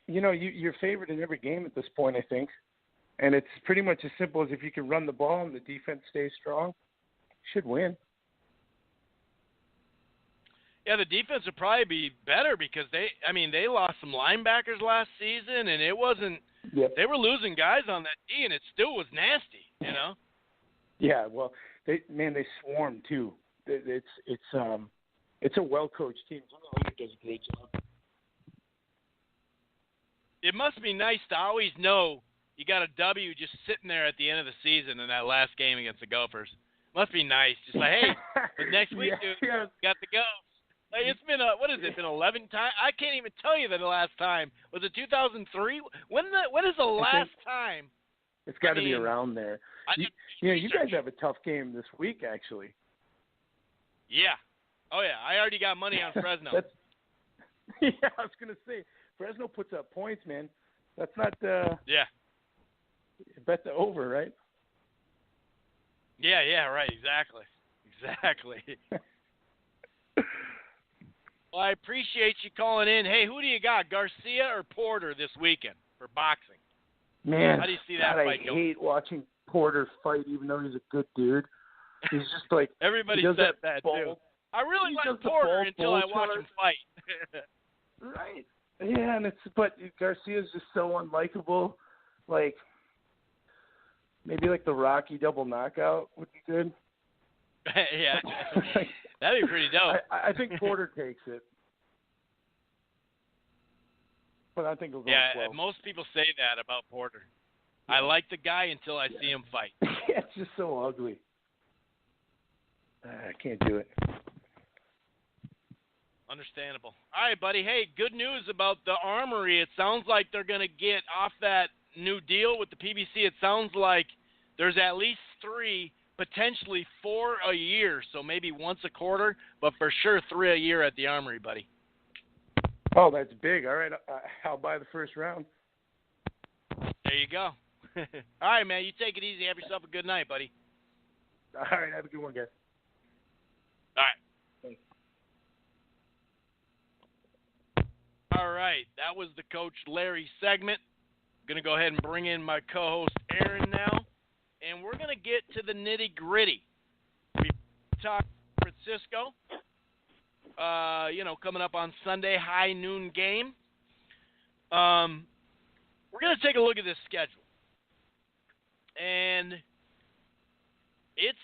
you're favored in every game at this point, I think. And it's pretty much as simple as if you can run the ball and the defense stays strong, you should win. Yeah, the defense would probably be better because they lost some linebackers last season, and it wasn't they were losing guys on that D, and it still was nasty, you know? Yeah, well, they swarm too. It's a well-coached team. Jimmy Leonard does a great job. It must be nice to always know you got a W just sitting there at the end of the season in that last game against the Gophers. Must be nice. Just like, hey, but next week, dude, got to go. Like, it's been been 11 times? I can't even tell you the last time. Was it 2003? When is the last time? It's got to be around there. You guys have a tough game this week, actually. Yeah. Oh, yeah. I already got money on Fresno. I was going to say, Fresno puts up points, man. That's not yeah. Bet the over, right? Yeah, right. Exactly. Well, I appreciate you calling in. Hey, who do you got, Garcia or Porter this weekend for boxing? Man, how do you see that fight going? I hate watching Porter fight, even though he's a good dude. He's just like everybody said that too. I really like Porter until I watch him fight. Right. Yeah, but Garcia's just so unlikable. Like maybe like the Rocky double knockout would be good. Yeah, that'd be pretty dope. I think Porter takes it, but I think it'll go slow. Most people say that about Porter. I like the guy until I see him fight. It's just so ugly. I can't do it. Understandable. All right, buddy. Hey, good news about the Armory. It sounds like they're going to get off that new deal with the PBC. It sounds like there's at least 3, potentially 4 a year, so maybe once a quarter, but for sure 3 a year at the Armory, buddy. Oh, that's big. All right, I'll buy the first round. There you go. All right, man, you take it easy. Have yourself a good night, buddy. All right, have a good one, guys. All right. Thanks. All right, that was the Coach Larry segment. I'm going to go ahead and bring in my co-host, Aaron, now. And we're going to get to the nitty-gritty. We talked Francisco, coming up on Sunday, high noon game. We're going to take a look at this schedule. And it's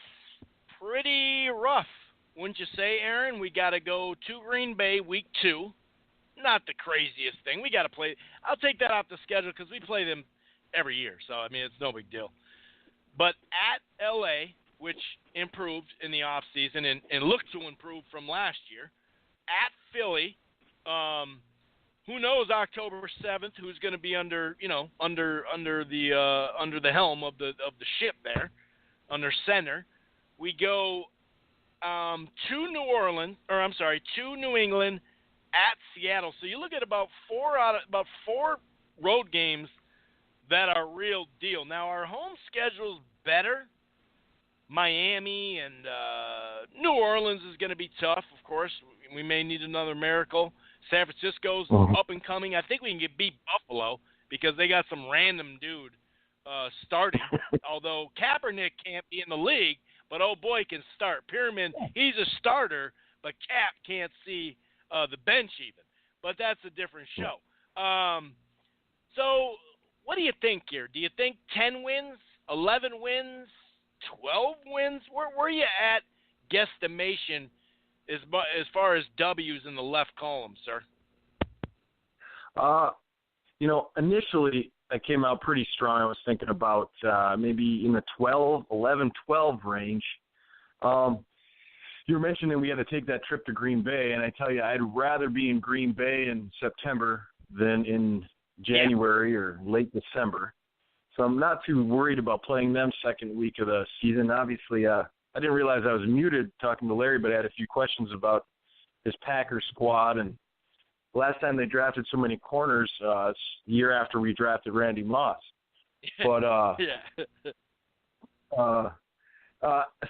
pretty rough, wouldn't you say, Aaron? We got to go to Green Bay week 2. Not the craziest thing. We got to play. I'll take that off the schedule because we play them every year. So, I mean, it's no big deal. But at L.A., which improved in the offseason and looked to improve from last year, at Philly, who knows October 7th who's going to be under the helm of the ship there, under center. We go to New England, at Seattle. So you look at about 4 road games that are real deal. Now, our home schedule's better. Miami and New Orleans is going to be tough, of course. We may need another miracle. San Francisco's up and coming. I think we can beat Buffalo because they got some random dude starting. Although Kaepernick can't be in the league, but oh boy can start. Pyramid, he's a starter, but Cap can't see the bench even. But that's a different show. So what do you think here? Do you think 10 wins, 11 wins, 12 wins? Where are you at guesstimation as far as W's in the left column, sir? Initially I came out pretty strong. I was thinking about maybe in the 11-12 range. You were mentioning we had to take that trip to Green Bay, and I tell you, I'd rather be in Green Bay in September than in January or late December. So I'm not too worried about playing them second week of the season. Obviously, I didn't realize I was muted talking to Larry, but I had a few questions about his Packers squad. And last time they drafted so many corners, it's the year after we drafted Randy Moss. But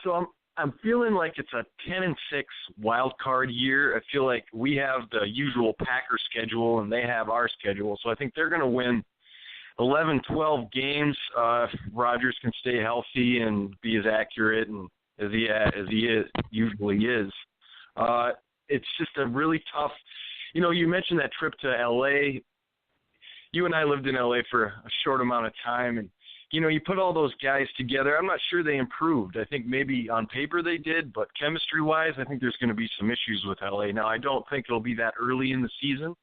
so I'm feeling like it's a 10-6 wild card year. I feel like we have the usual Packers schedule and they have our schedule. So I think they're going to win 11, 12 games. Rodgers can stay healthy and be as accurate and as he usually is. It's just a really tough. You mentioned that trip to L.A. You and I lived in L.A. for a short amount of time, and you put all those guys together. I'm not sure they improved. I think maybe on paper they did, but chemistry-wise, I think there's going to be some issues with L.A. Now, I don't think it'll be that early in the season.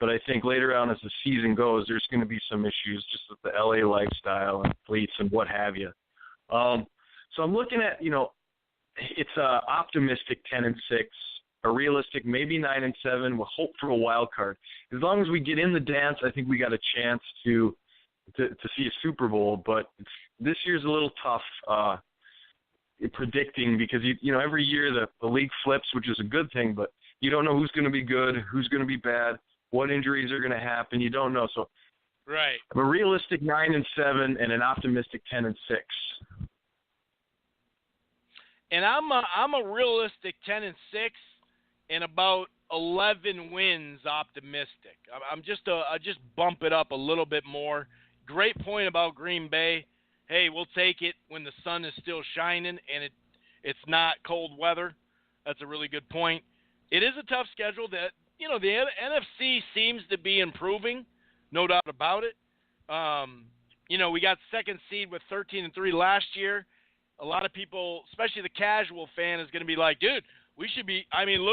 But I think later on as the season goes, there's going to be some issues just with the LA lifestyle and fleets and what have you. So I'm looking at, it's a optimistic 10-6, a realistic maybe 9-7 with hope for a wild card. As long as we get in the dance, I think we got a chance to see a Super Bowl. But this year's a little tough predicting because every year the league flips, which is a good thing, but you don't know who's going to be good, who's going to be bad. What injuries are going to happen? You don't know. So, right. A realistic 9-7 and an optimistic 10-6. And I'm a realistic 10-6 and about 11 wins optimistic. I just bump it up a little bit more. Great point about Green Bay. Hey, we'll take it when the sun is still shining and it's not cold weather. That's a really good point. It is a tough schedule that. The NFC seems to be improving, no doubt about it. We got second seed with 13-3 last year. A lot of people, especially the casual fan, is going to be like, dude, we should be. I mean,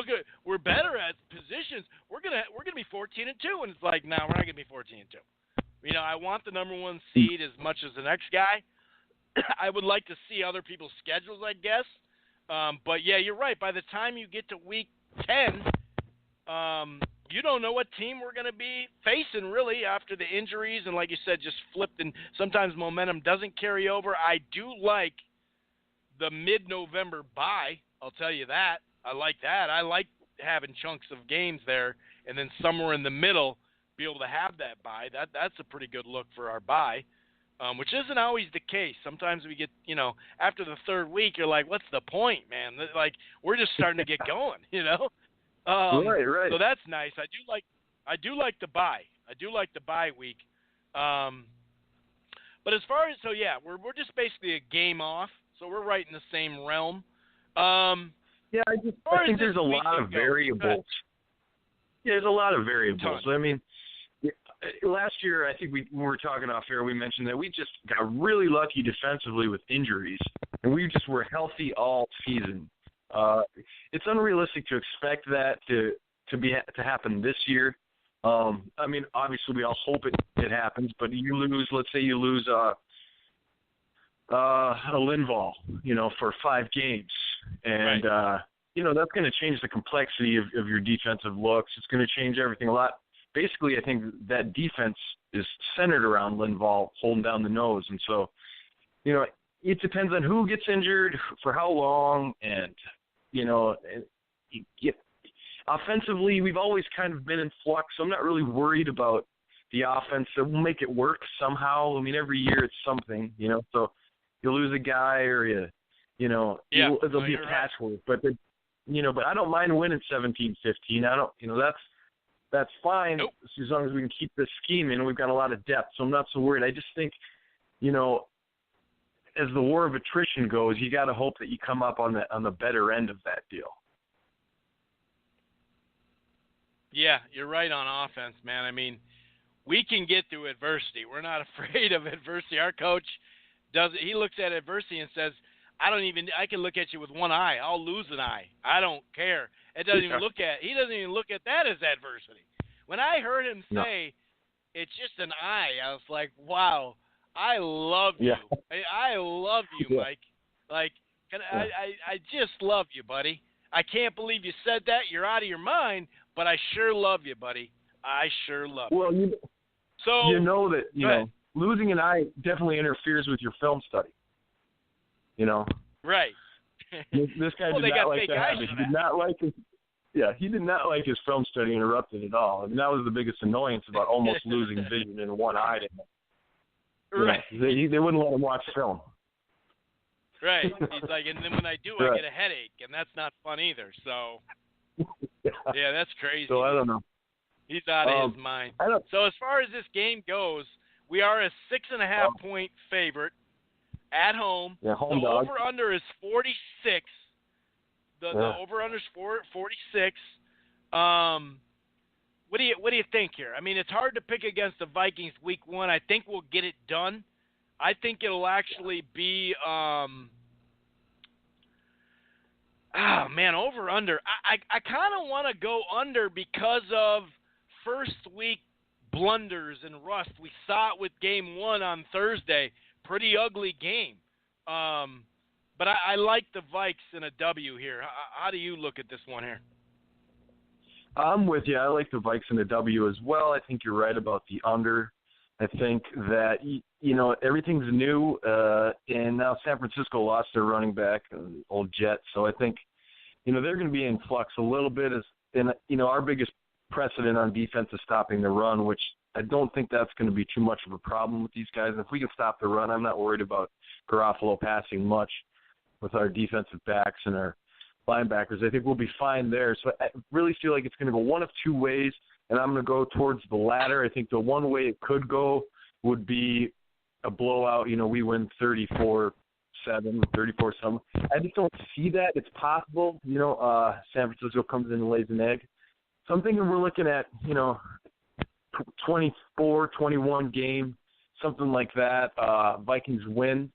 we're better at positions. We're gonna be 14-2, and it's like, no, we're not gonna be 14-2. I want the number one seed as much as the next guy. I would like to see other people's schedules, I guess. But yeah, you're right. By the time you get to week 10. You don't know what team we're going to be facing, really, after the injuries. And like you said, just flipped, and sometimes momentum doesn't carry over. I do like the mid-November bye. I'll tell you that. I like that. I like having chunks of games there, and then somewhere in the middle be able to have that bye. That's a pretty good look for our bye, which isn't always the case. Sometimes we get, after the third week, you're like, what's the point, man? Like, we're just starting to get going, Right. So that's nice. I do like the bye. I do like the bye week. But as far as we're just basically a game off. So we're right in the same realm. I think there's a lot of variables. Yeah, there's a lot of variables. I mean, last year I think when we were talking off air, we mentioned that we just got really lucky defensively with injuries, and we just were healthy all season. It's unrealistic to expect that to happen this year. I mean, obviously we all hope it happens, but let's say you lose a Linval, for 5 games, and right. That's going to change the complexity of your defensive looks. It's going to change everything a lot. Basically, I think that defense is centered around Linval holding down the nose, and so it depends on who gets injured for how long, and offensively, we've always kind of been in flux, so I'm not really worried about the offense. So we'll make it work somehow. I mean, every year it's something, so you lose a guy or there'll be a patchwork. But, but I don't mind winning 17-15. I don't, that's fine. Nope. As long as we can keep this scheme in. We've got a lot of depth, so I'm not so worried. I just think, as the war of attrition goes, you got to hope that you come up on the better end of that deal. Yeah, you're right on offense, man. I mean, we can get through adversity. We're not afraid of adversity. Our coach does it. He looks at adversity and says, I can look at you with one eye. I'll lose an eye. I don't care. He doesn't even look at that as adversity. When I heard him say, it's just an eye, I was like, wow, I love you. I love you, Mike. Like, I just love you, buddy. I can't believe you said that. You're out of your mind, but I sure love you, buddy. I sure love you. Well, So you know that losing an eye definitely interferes with your film study. Right. This guy Well, did they not got like fake to have eyes it. for He did that. not like his. Yeah, he did not like his film study interrupted at all. I mean, that was the biggest annoyance about almost losing vision in one eye. Right. They wouldn't let him watch film. Right. He's like, and then when I do, I get a headache, and that's not fun either. So, yeah, that's crazy. So I don't know. He's out of his mind. So as far as this game goes, we are a 6.5-point favorite at home. Yeah, home the dog. over-under is 46. The over-under is 46. What do you think here? I mean, it's hard to pick against the Vikings week 1. I think we'll get it done. I think it'll actually be over-under. I kind of want to go under because of first week blunders and rust. We saw it with game 1 on Thursday. Pretty ugly game. But I like the Vikes in a W here. How do you look at this one here? I'm with you. I like the Vikes in the W as well. I think you're right about the under. I think that, everything's new, and now San Francisco lost their running back, old Jet. So I think, they're going to be in flux a little bit. Our biggest precedent on defense is stopping the run, which I don't think that's going to be too much of a problem with these guys. And if we can stop the run, I'm not worried about Garoppolo passing much with our defensive backs and our linebackers. I think we'll be fine there. So I really feel like it's going to go one of two ways, and I'm going to go towards the latter. I think the one way it could go would be a blowout. We win 34-7, 34-7. I just don't see that. It's possible. San Francisco comes in and lays an egg. So I'm thinking we're looking at, 24-21 game, something like that. Vikings win.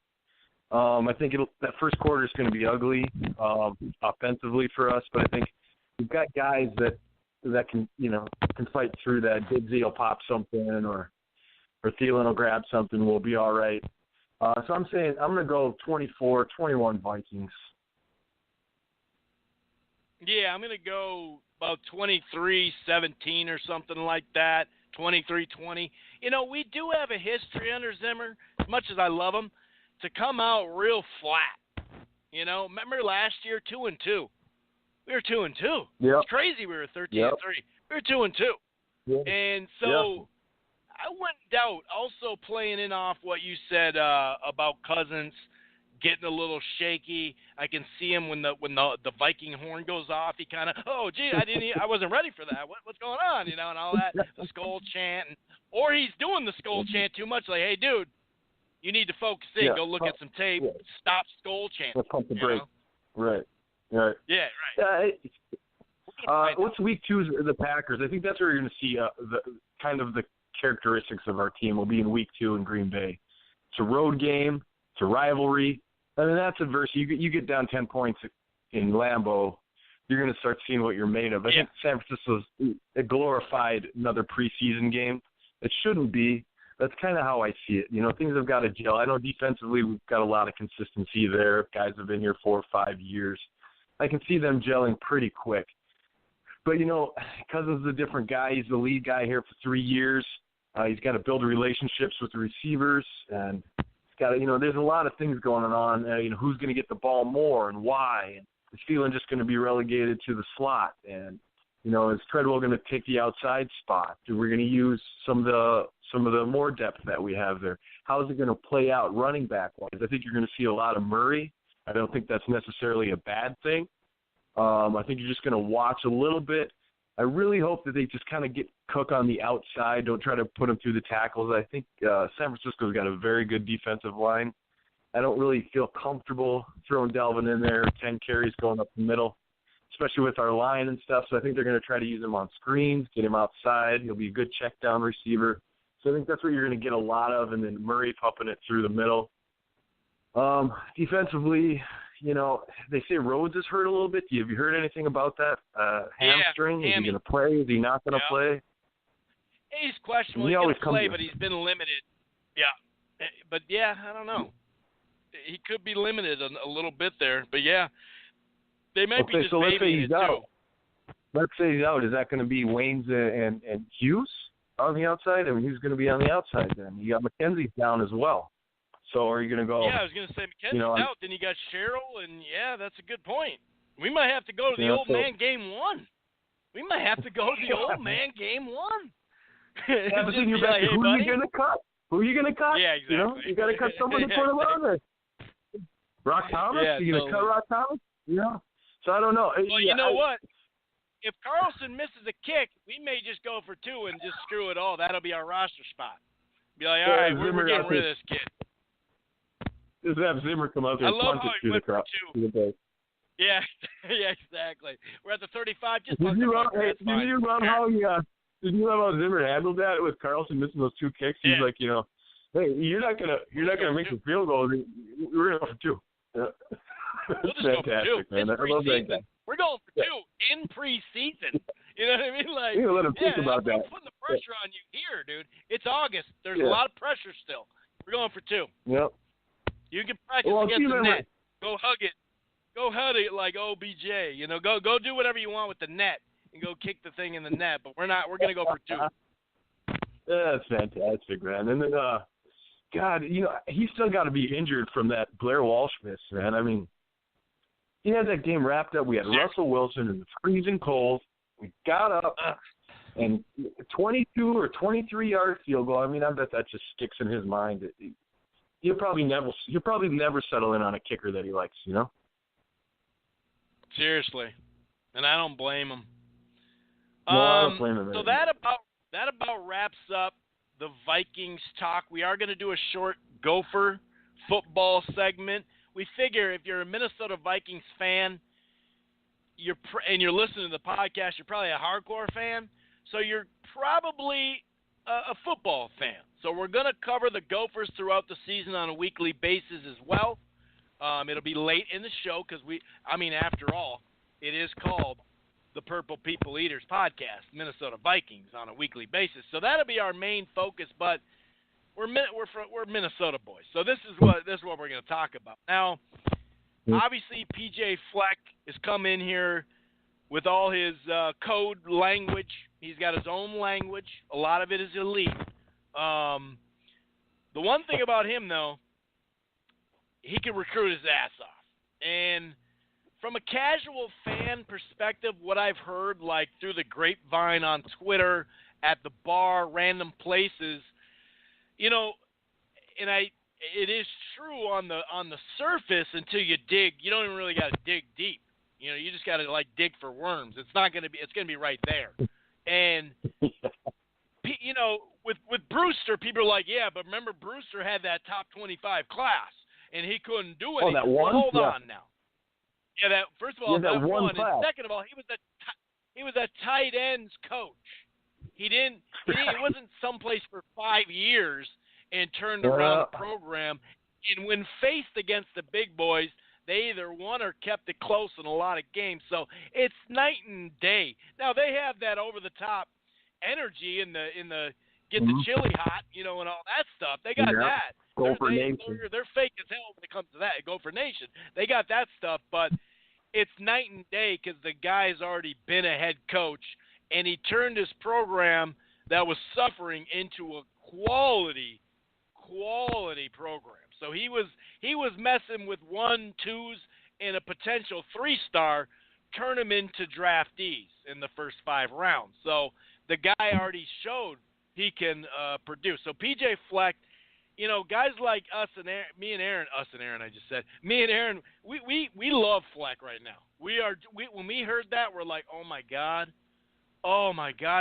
I think that first quarter is going to be ugly offensively for us, but I think we've got guys that can can fight through that. Diggsy will pop something, or Thielen will grab something. We'll be all right. So I'm saying I'm going to go 24-21 Vikings. Yeah, I'm going to go about 23-17 or something like that, 23-20. We do have a history under Zimmer, as much as I love him, to come out real flat. Remember last year, 2-2. We were 2-2. Yep. It's crazy. We were 13-3. Yep. We were 2-2. Yep. And so I wouldn't doubt, also playing in off what you said about Cousins getting a little shaky. I can see him when the Viking horn goes off. He kind of, I wasn't ready for that. What's going on? And all that, the skull chant, or he's doing the skull chant too much. Like, hey, dude, you need to focus in. Go look at some tape. Yeah. Stop skull chanting. Let's pump the brakes. Right. Yeah, right. What's week 2 is the Packers. I think that's where you're going to see the characteristics of our team will be in week 2 in Green Bay. It's a road game. It's a rivalry. I mean, that's adversity. You get down 10 points in Lambeau, you're going to start seeing what you're made of. I think San Francisco's a glorified another preseason game. It shouldn't be. That's kind of how I see it. Things have got to gel. I know defensively we've got a lot of consistency there. Guys have been here 4 or 5 years. I can see them gelling pretty quick. But, Cousins is a different guy. He's the lead guy here for 3 years. He's got to build relationships with the receivers, and he's got to, there's a lot of things going on. Who's going to get the ball more and why? And is Thielen just going to be relegated to the slot? And, is Treadwell going to take the outside spot? We're going to use some of the more depth that we have there. How is it going to play out running back-wise? I think you're going to see a lot of Murray. I don't think that's necessarily a bad thing. I think you're just going to watch a little bit. I really hope that they just kind of get Cook on the outside. Don't try to put him through the tackles. I think San Francisco's got a very good defensive line. I don't really feel comfortable throwing Dalvin in there, 10 carries going up the middle, especially with our line and stuff. So I think they're going to try to use him on screens, get him outside. He'll be a good check down receiver. So I think that's what you're going to get a lot of, and then Murray pumping it through the middle. Defensively, they say Rhodes is hurt a little bit. Have you heard anything about that hamstring? Is he going to play? Is he not going to play? He's questionable. He's going to play, but he's been limited. Yeah. But, I don't know. He could be limited a little bit there. But, they might be just so let's say he's out. Let's say he's out. Is that going to be Waynes and Hughes? on the outside? I mean, who's going to be on the outside then? You got McKenzie down as well. So are you going to go? Yeah, I was going to say McKenzie's out. Then you got Sherrill, and yeah, that's a good point. We might have to go to the old man game one. We might have to go to the old man game one. Yeah, but then you're back to who are you going to cut? Who are you going to cut? Yeah, exactly. You know, you got to cut somebody to put him on there. Rock Thomas? Yeah, you going to cut Rock Thomas? Yeah. So I don't know. Well, you know what? If Carlson misses a kick, we may just go for two and just screw it all. That'll be our roster spot. Be like, all right, we're getting rid of this kid. Just have Zimmer come out there and punt it to the crowd. Yeah, yeah, exactly. We're at the 35. Just did you love how Zimmer handled that with Carlson missing those two kicks? He's like, you know, hey, you're not gonna make the field goal. We're gonna go for two. Yeah. We'll just fantastic, go for two. Man. I love that guy. We're going for two in preseason. You know what I mean? Like, you let him think about that. I'm putting the pressure on you here, dude. It's August. There's a lot of pressure still. We're going for two. Yep. You can practice against the net. Go hug it. Go hug it like OBJ. You know, go do whatever you want with the net and go kick the thing in the net. But we're going to go for two. That's fantastic, man. And then, God, you know, he's still got to be injured from that Blair Walsh miss, man. I mean, he had that game wrapped up. We had Russell Wilson in the freezing cold. We got up and 22 or 23-yard field goal. I mean, I bet that just sticks in his mind. He'll probably never settle in on a kicker that he likes, you know? Seriously. And I don't blame him. No, I don't blame him. So that about wraps up the Vikings talk. We are going to do a short Gopher football segment. We figure if you're a Minnesota Vikings fan, and you're listening to the podcast, you're probably a hardcore fan. So you're probably a football fan. So we're going to cover the Gophers throughout the season on a weekly basis as well. It'll be late in the show because after all, it is called the Purple People Eaters podcast, Minnesota Vikings, on a weekly basis. So that'll be our main focus. But we're Minnesota boys, so this is what we're going to talk about. Now, obviously, PJ Fleck has come in here with all his code language. He's got his own language. A lot of it is elite. The one thing about him, though, he can recruit his ass off. And from a casual fan perspective, what I've heard, like through the grapevine on Twitter, at the bar, random places, you know, and it is true on the surface until you dig. You don't even really got to dig deep. You know, you just got to dig for worms. It's going to be right there. And you know, with Brewster, people are like, yeah, but remember Brewster had that top 25 class and he couldn't do anything. Oh, that one? Well, hold on now. Yeah, that first of all, that one class. And second of all, he was a tight ends coach. He wasn't someplace for 5 years and turned around the program. And when faced against the big boys, they either won or kept it close in a lot of games. So it's night and day. Now they have that over the top energy in the get the chili hot, you know, and all that stuff. They got that. Gopher Nation. They're fake as hell when it comes to that. Gopher Nation. They got that stuff, but it's night and day because the guy's already been a head coach, and he turned his program that was suffering into a quality program. So he was messing with 1-2s and a potential 3-star, turn him into draftees in the first 5 rounds. So the guy already showed he can produce. So PJ Fleck, you know, guys like us and Aaron, me and Aaron, we love Fleck right now. When we heard that, we're like, oh my God,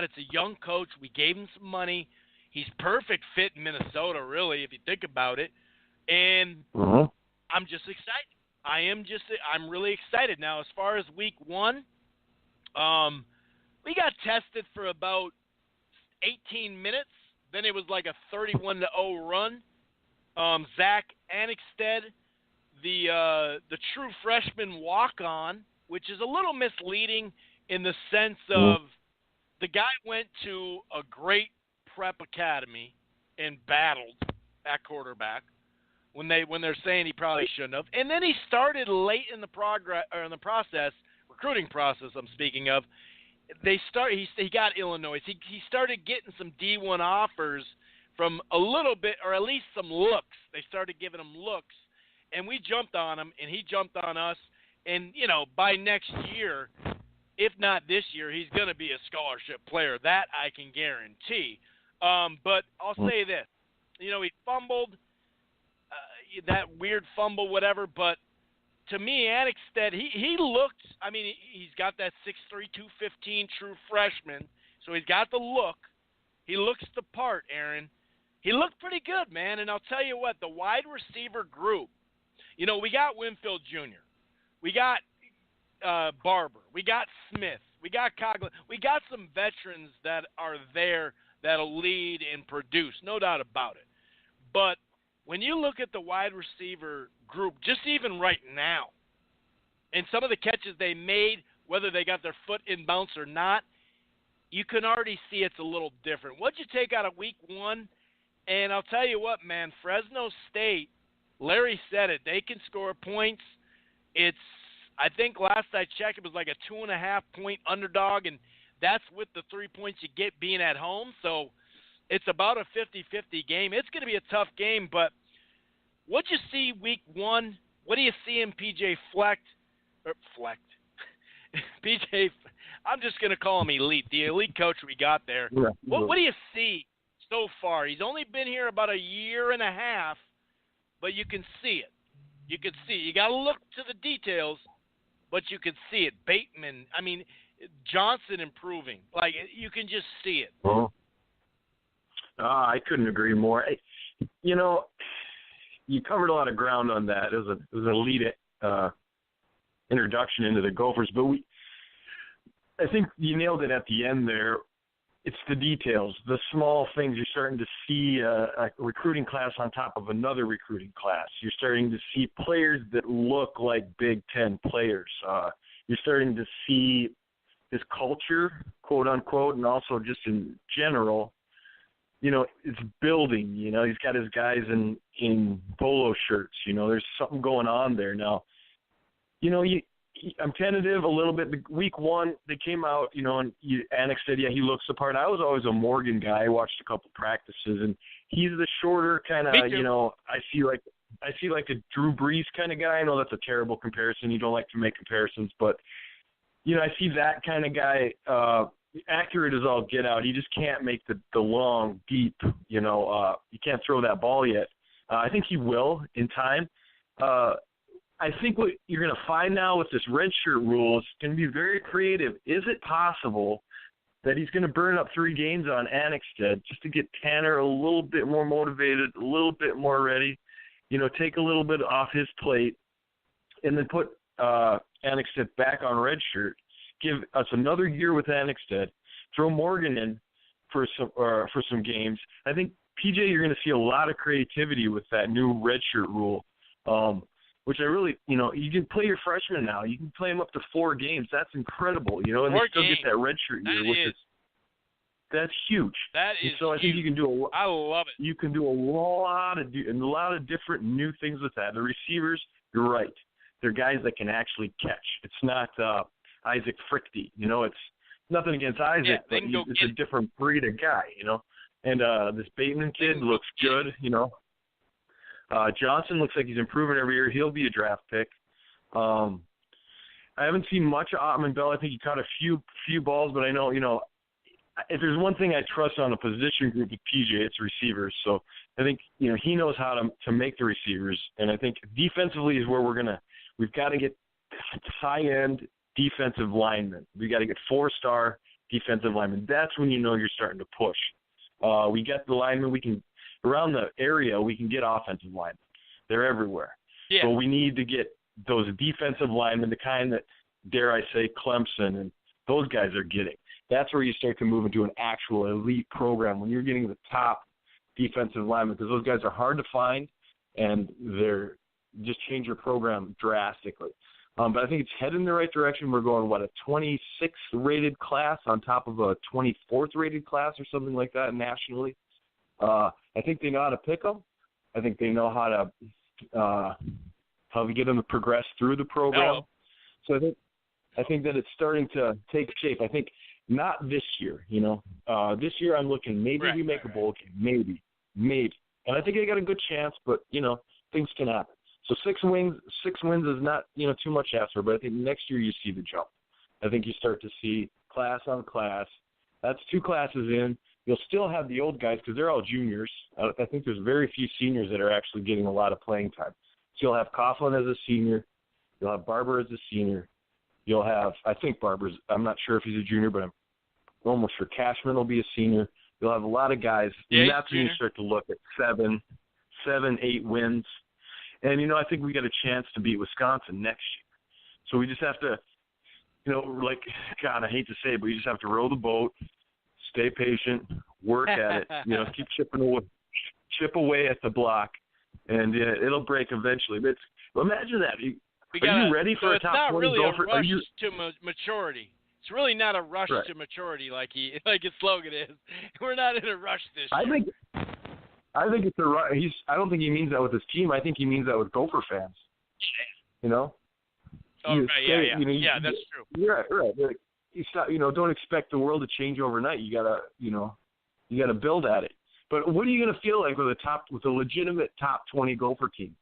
it's a young coach. We gave him some money. He's perfect fit in Minnesota, really, if you think about it. And I'm just excited. I'm really excited. Now, as far as week 1, we got tested for about 18 minutes. Then it was like a 31-0 run. Zach Annexted, the true freshman walk-on, which is a little misleading in the sense of the guy went to a great prep academy and battled at quarterback when they're saying he probably shouldn't have. And then he started late in the process, recruiting process I'm speaking of, he got Illinois. He started getting some D1 offers from a little bit, or at least some looks. They started giving him looks, and we jumped on him, and he jumped on us. And, you know, by next year, if not this year, he's going to be a scholarship player. That I can guarantee. But I'll say this. You know, he fumbled, that weird fumble, whatever, but to me, Annexstad, he looked, I mean, he's got that 6'3", 215 true freshman, so he's got the look. He looks the part, Aaron. He looked pretty good, man, and I'll tell you what, the wide receiver group, you know, we got Winfield Jr., we got Barber, we got Smith, we got Coughlin, we got some veterans that are there that'll lead and produce, no doubt about it. But when you look at the wide receiver group, just even right now, and some of the catches they made, whether they got their foot in bounce or not, you can already see it's a little different. What'd you take out of week one? And I'll tell you what, man, Fresno State, Larry said it, they can score points. It's, I think last I checked, it was like a 2.5-point underdog, and that's with the 3 points you get being at home. So it's about a 50-50 game. It's going to be a tough game, but what'd you see week one? What do you see in PJ Fleck? PJ, I'm just going to call him Elite, the elite coach we got there. Yeah. What do you see so far? He's only been here about a year and a half, but you can see it. You can see it. You got to look to the details, but you can see it. Bateman, I mean, Johnson improving. Like, you can just see it. I couldn't agree more. You know, you covered a lot of ground on that. It was an elite introduction into the Gophers, but I think you nailed it at the end there. It's the details, the small things. You're starting to see a recruiting class on top of another recruiting class. You're starting to see players that look like Big Ten players. You're starting to see his culture, quote unquote, and also just in general, you know, it's building. You know, he's got his guys in polo shirts. You know, there's something going on there now. You know, I'm tentative a little bit. Week one, they came out, you know, and Annex said, yeah, he looks the part. I was always a Morgan guy. I watched a couple practices, and he's the shorter kind of, you know, I see like a Drew Brees kind of guy. I know that's a terrible comparison. You don't like to make comparisons, but, you know, I see that kind of guy, accurate as all get out. He just can't make the long, deep, you know, you can't throw that ball yet. I think he will in time. I think what you're going to find now with this redshirt rule is going to be very creative. Is it possible that he's going to burn up 3 games on Annexstad just to get Tanner a little bit more motivated, a little bit more ready, you know, take a little bit off his plate, and then put Annexstad back on redshirt, give us another year with Annexstad, throw Morgan in for some games. I think, PJ, you're going to see a lot of creativity with that new redshirt rule. Which I really, you know, you can play your freshmen now. You can play them up to 4 games. That's incredible, you know, and they still get that redshirt year, which is that's huge. That is so I think you can do I love it. You can do a lot of different new things with that. The receivers, you're right. They're guys that can actually catch. It's not Isaac Frichte, you know. It's nothing against Isaac, but it's a different breed of guy, you know. And this Bateman kid looks good, you know. Johnson looks like he's improving every year. He'll be a draft pick. I haven't seen much of Ottman Bell. I think he caught a few balls, but I know, you know, if there's one thing I trust on a position group with PJ, it's receivers. So I think, you know, he knows how to make the receivers. And I think defensively is where we've got to get high-end defensive linemen. We've got to get 4-star defensive linemen. That's when you know you're starting to push. We get the linemen. Around the area, we can get offensive linemen. They're everywhere. Yeah. So we need to get those defensive linemen, the kind that, dare I say, Clemson and those guys are getting. That's where you start to move into an actual elite program, when you're getting the top defensive linemen, because those guys are hard to find, and they're just change your program drastically. But I think it's headed in the right direction. We're going, a 26th rated class on top of a 24th rated class or something like that nationally. I think they know how to pick them. I think they know how to get them to progress through the program. So I think that it's starting to take shape. I think Not this year, you know. This year I'm looking maybe we make a bowl game, maybe. And I think they got a good chance, but, you know, things can happen. So 6 wins is not, you know, too much after, but I think next year you see the jump. I think you start to see class on class. That's 2 classes in. You'll still have the old guys because they're all juniors. I think there's very few seniors that are actually getting a lot of playing time. So you'll have Coughlin as a senior. You'll have Barber as a senior. You'll have, I think Barber's, I'm not sure if he's a junior, but I'm almost sure Cashman will be a senior. You'll have a lot of guys. Yeah, and that's when you start to look at 7, 8 wins. And, you know, I think we got a chance to beat Wisconsin next year. So we just have to, you know, like, God, I hate to say it, but you just have to row the boat, stay patient, work at it, you know, keep chip away at the block, and it'll break eventually. But imagine that. Are you ready for a top 20 Gopher? It's not really a rush to maturity. It's really not a rush to maturity like his slogan is. We're not in a rush this year. I think it's a rush. I don't think he means that with his team. I think he means that with Gopher fans. You know? Oh, right, yeah. You know, yeah, that's true. Yeah, right. Like, you know, don't expect the world to change overnight. You gotta build at it. But what are you gonna feel like with a legitimate top 20 Gopher team?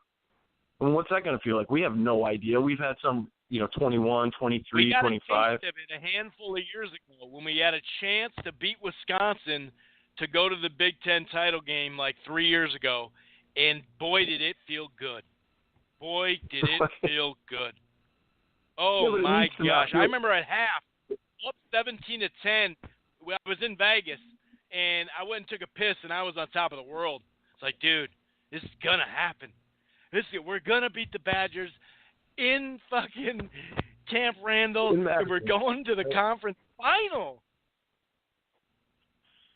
I mean, what's that gonna feel like? We have no idea. We've had some, you know, 21, 23, 25. We got a taste of it a handful of years ago when we had a chance to beat Wisconsin to go to the Big Ten title game like 3 years ago, and boy, did it feel good. Boy, did it feel good. Oh, yeah, my gosh. I remember at half, up 17-10, I was in Vegas, and I went and took a piss, and I was on top of the world. It's like, dude, this is going to happen. We're going to beat the Badgers in fucking Camp Randall, and we're going to the conference final.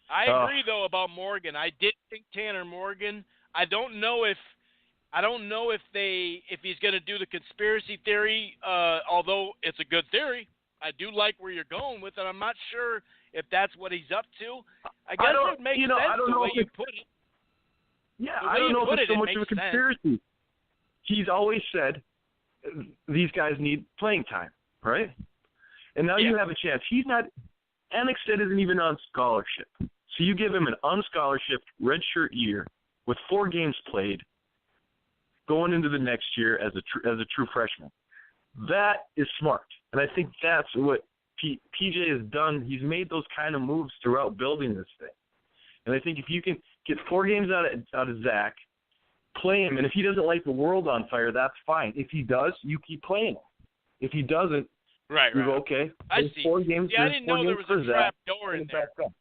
I agree though about Morgan. I did think Tanner Morgan. I don't know if he's going to do the conspiracy theory. Although it's a good theory, I do like where you're going with it. I'm not sure if that's what he's up to. I guess it makes sense the way you put it. Yeah, I don't know if it's so much of a conspiracy. He's always said these guys need playing time, right? And now you have a chance. He's not – Annexstad isn't even on scholarship. So you give him an unscholarship redshirt year with 4 games played going into the next year as a true freshman. That is smart. And I think that's what PJ has done. He's made those kind of moves throughout building this thing. And I think if you can get 4 games out of Zach, play him, and if he doesn't light the world on fire, that's fine. If he does, you keep playing him. If he doesn't, you go, okay. I see. 4 games. I didn't know there was a trap door in there. Up.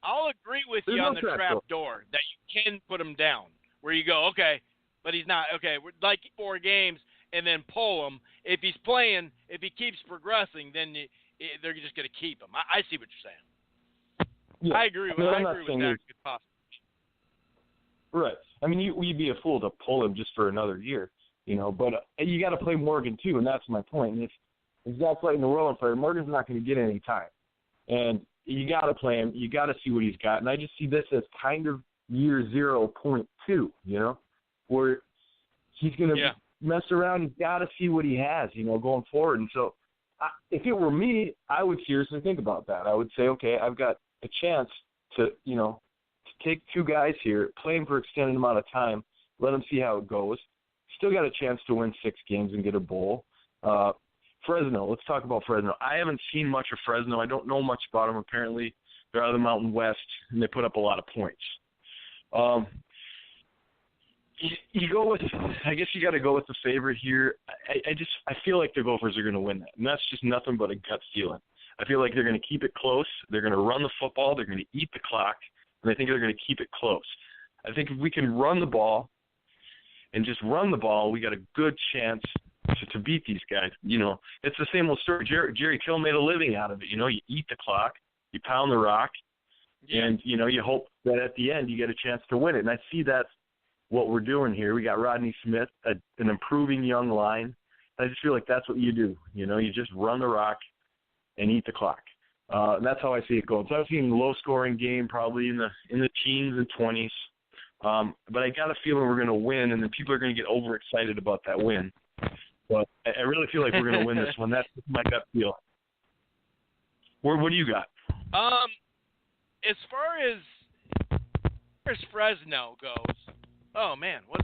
I'll agree with you on the trap door that you can put him down, where you go, okay, but he's not. Okay, we're like 4 games and then pull him. If he's playing, if he keeps progressing, then they're just going to keep him. I see what you're saying. Yeah. I agree with that. Good possibility. Right. I mean, you'd be a fool to pull him just for another year, you know. But you got to play Morgan too, and that's my point. And if Zach's lighting the world on fire, Morgan's not going to get any time, and you got to play him. You got to see what he's got. And I just see this as kind of year 0.2, you know, where he's going to mess around. He's got to see what he has, you know, going forward. And so, if it were me, I would seriously think about that. I would say, okay, I've got a chance to, you know, take 2 guys here, play them for an extended amount of time, let them see how it goes. Still got a chance to win 6 games and get a bowl. Fresno, let's talk about Fresno. I haven't seen much of Fresno. I don't know much about them. Apparently, they're out of the Mountain West, and they put up a lot of points. You go with, I guess you got to go with the favorite here. I feel like the Gophers are going to win that, and that's just nothing but a gut feeling. I feel like they're going to keep it close. They're going to run the football. They're going to eat the clock. And I think they're going to keep it close. I think if we can run the ball and just run the ball, we got a good chance to beat these guys. You know, it's the same old story. Jerry Kill made a living out of it. You know, you eat the clock, you pound the rock, and, you know, you hope that at the end you get a chance to win it. And I see that's what we're doing here. We got Rodney Smith, an improving young line. I just feel like that's what you do. You know, you just run the rock and eat the clock. That's how I see it going. So I've seen a low-scoring game, probably in the teens and 20s. But I got a feeling we're going to win, and then people are going to get overexcited about that win. But I really feel like we're going to win this one. That's my gut feel. What do you got? As far as Fresno goes, oh man, what's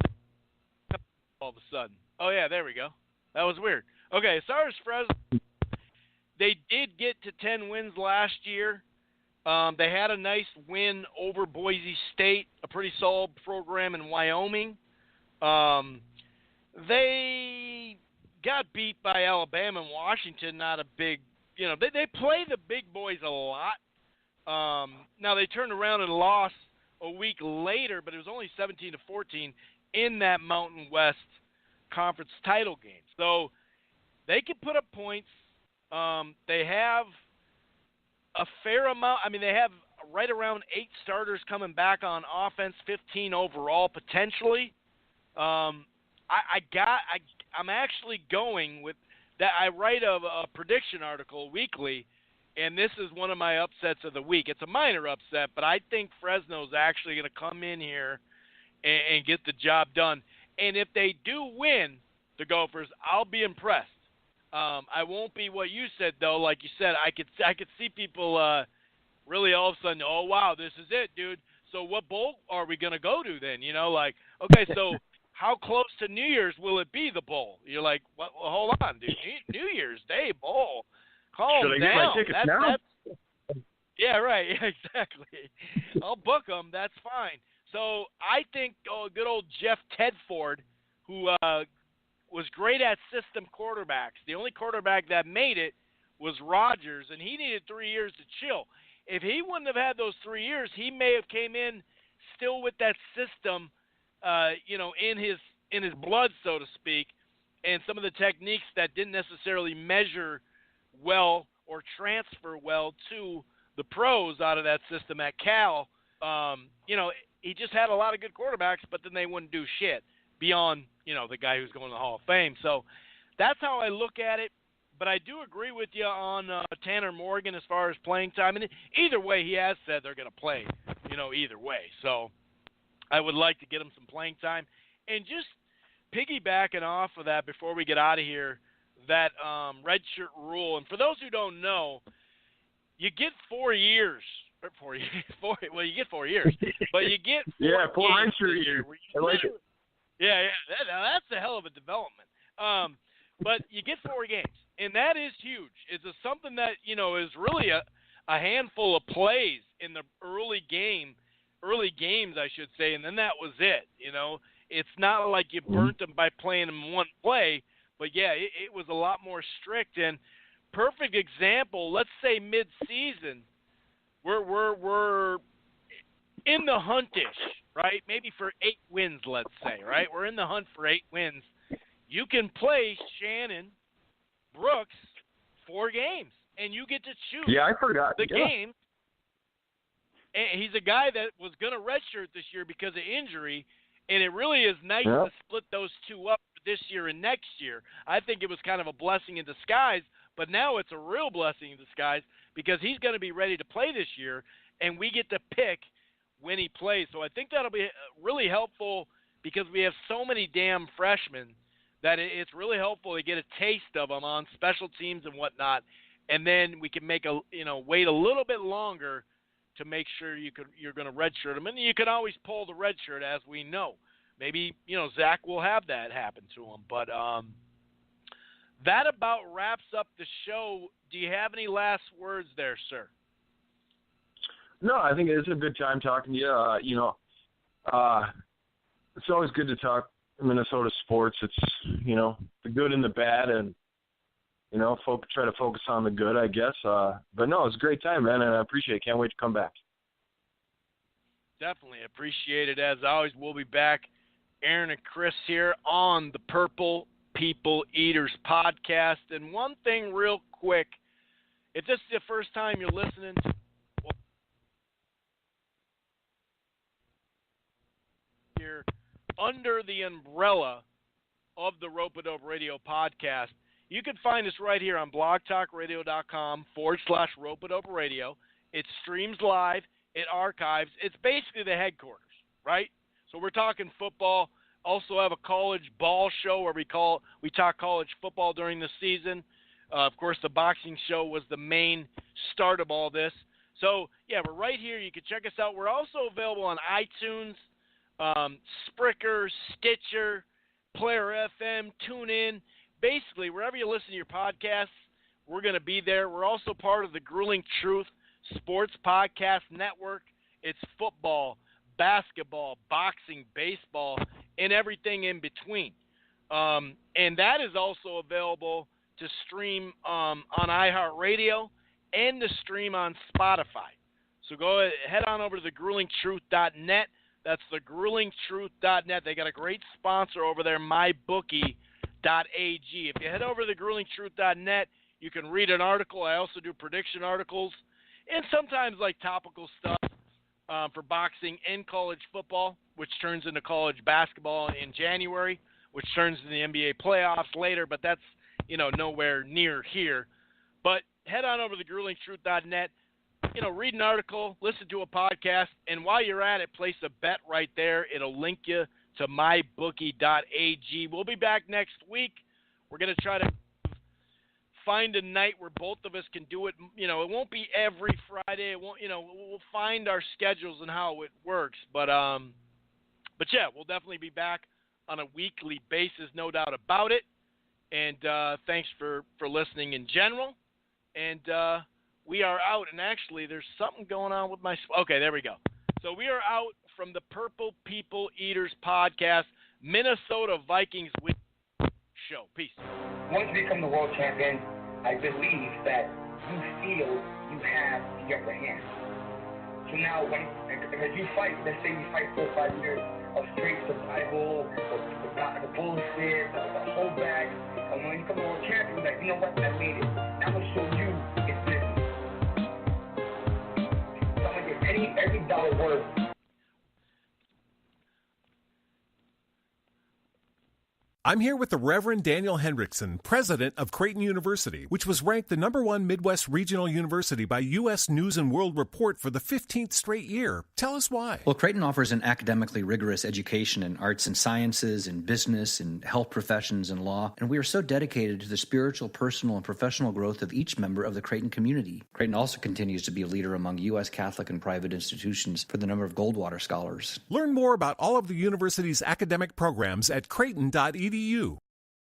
all of a sudden? Oh yeah, there we go. That was weird. Okay, as far as Fresno, they did get to 10 wins last year. They had a nice win over Boise State, a pretty solid program in Wyoming. They got beat by Alabama and Washington. Not a big, they play the big boys a lot. Now they turned around and lost a week later, but it was only 17-14 in that Mountain West Conference title game. So they can put up points. They have a fair amount. I mean, they have right around 8 starters coming back on offense, 15 overall potentially. I'm actually going with that. I write a prediction article weekly, and this is one of my upsets of the week. It's a minor upset, but I think Fresno's actually going to come in here and get the job done. And if they do win, the Gophers, I'll be impressed. I won't be what you said, though. Like you said, I could see people really all of a sudden, oh, wow, this is it, dude. So what bowl are we going to go to then? Okay, so how close to New Year's will it be, the bowl? You're like, well, hold on, dude. New Year's Day bowl. Calm Should I down. get my tickets now? Yeah, right. Yeah, exactly. I'll book them. That's fine. So I think good old Jeff Tedford, who was great at system quarterbacks. The only quarterback that made it was Rodgers, and he needed 3 years to chill. If he wouldn't have had those 3 years, he may have came in still with that system, in his blood, so to speak, and some of the techniques that didn't necessarily measure well or transfer well to the pros out of that system at Cal. He just had a lot of good quarterbacks, but then they wouldn't do shit beyond, the guy who's going to the Hall of Fame. So that's how I look at it. But I do agree with you on Tanner Morgan as far as playing time. And either way, he has said they're going to play, either way. So I would like to get him some playing time. And just piggybacking off of that before we get out of here, that redshirt rule. And for those who don't know, you get 4 years. Well, you get 4 years. But you get 4 redshirt years. I like it. Yeah. That's a hell of a development. But you get 4 games. And that is huge. It's something that, is really a handful of plays in the early games, I should say, and then that was it. It's not like you burnt them by playing them one play, but yeah, it was a lot more strict. And perfect example, let's say mid-season, we're in the huntish, right? Maybe for 8 wins, let's say, right? We're in the hunt for 8 wins. You can play Shannon Brooks 4 games, and you get to choose I forgot. the game. And he's a guy that was going to redshirt this year because of injury, and it really is nice to split those 2 up this year and next year. I think it was kind of a blessing in disguise, but now it's a real blessing in disguise because he's going to be ready to play this year, and we get to pick when he plays. So I think that'll be really helpful because we have so many damn freshmen that it's really helpful to get a taste of them on special teams and whatnot, and then we can make wait a little bit longer to make sure you're going to redshirt them, and you can always pull the red shirt, as we know. Maybe Zach will have that happen to him, but that about wraps up the show. Do you have any last words there, sir? No, I think it's a good time talking to you. It's always good to talk Minnesota sports. It's the good and the bad, and try to focus on the good, I guess. But no, it's a great time, man, and I appreciate it. Can't wait to come back. Definitely appreciate it. As always, we'll be back. Aaron and Chris here on the Purple People Eaters podcast. And one thing real quick, if this is the first time you're listening to here under the umbrella of the Rope-A-Dope Radio podcast, you can find us right here on blogtalkradio.com/Rope-A-Dope Radio. It streams live. It archives. It's basically the headquarters, right? So we're talking football. Also have a college ball show where we talk college football during the season. Of course, the boxing show was the main start of all this. So, yeah, we're right here. You can check us out. We're also available on iTunes, Spreaker, Stitcher, Player FM, TuneIn. Basically, wherever you listen to your podcasts, we're going to be there. We're also part of the Grueling Truth Sports Podcast Network. It's football, basketball, boxing, baseball, and everything in between. And that is also available to stream on iHeartRadio and to stream on Spotify. So go head on over to thegruelingtruth.net. That's thegruelingtruth.net. They got a great sponsor over there, mybookie.ag. If you head over to thegruelingtruth.net, you can read an article. I also do prediction articles and sometimes like topical stuff for boxing and college football, which turns into college basketball in January, which turns into the NBA playoffs later, but that's, nowhere near here. But head on over to thegruelingtruth.net, read an article, listen to a podcast, and while you're at it, place a bet right there. It'll link you to mybookie.ag. We'll be back next week. We're going to try to find a night where both of us can do it. It won't be every Friday. It won't, we'll find our schedules and how it works. But yeah, we'll definitely be back on a weekly basis, no doubt about it. And thanks for listening in general. And we are out. And actually, there's something going on with my – okay, there we go. So we are out from the Purple People Eaters podcast, Minnesota Vikings with show. Peace. Once you become the world champion, I believe that you feel you have the upper hand. So now, as you fight, let's say you fight 4 or 5 years of straight survival, the bullshit, the holdback, and when you become the world champion, you're like, you know what, I made it. I'm going to show you it's this. So I'm going to get every dollar worth. I'm here with the Reverend Daniel Hendrickson, president of Creighton University, which was ranked the #1 Midwest Regional University by U.S. News & World Report for the 15th straight year. Tell us why. Well, Creighton offers an academically rigorous education in arts and sciences, in business, in health professions, and law, and we are so dedicated to the spiritual, personal, and professional growth of each member of the Creighton community. Creighton also continues to be a leader among U.S. Catholic and private institutions for the number of Goldwater scholars. Learn more about all of the university's academic programs at creighton.edu.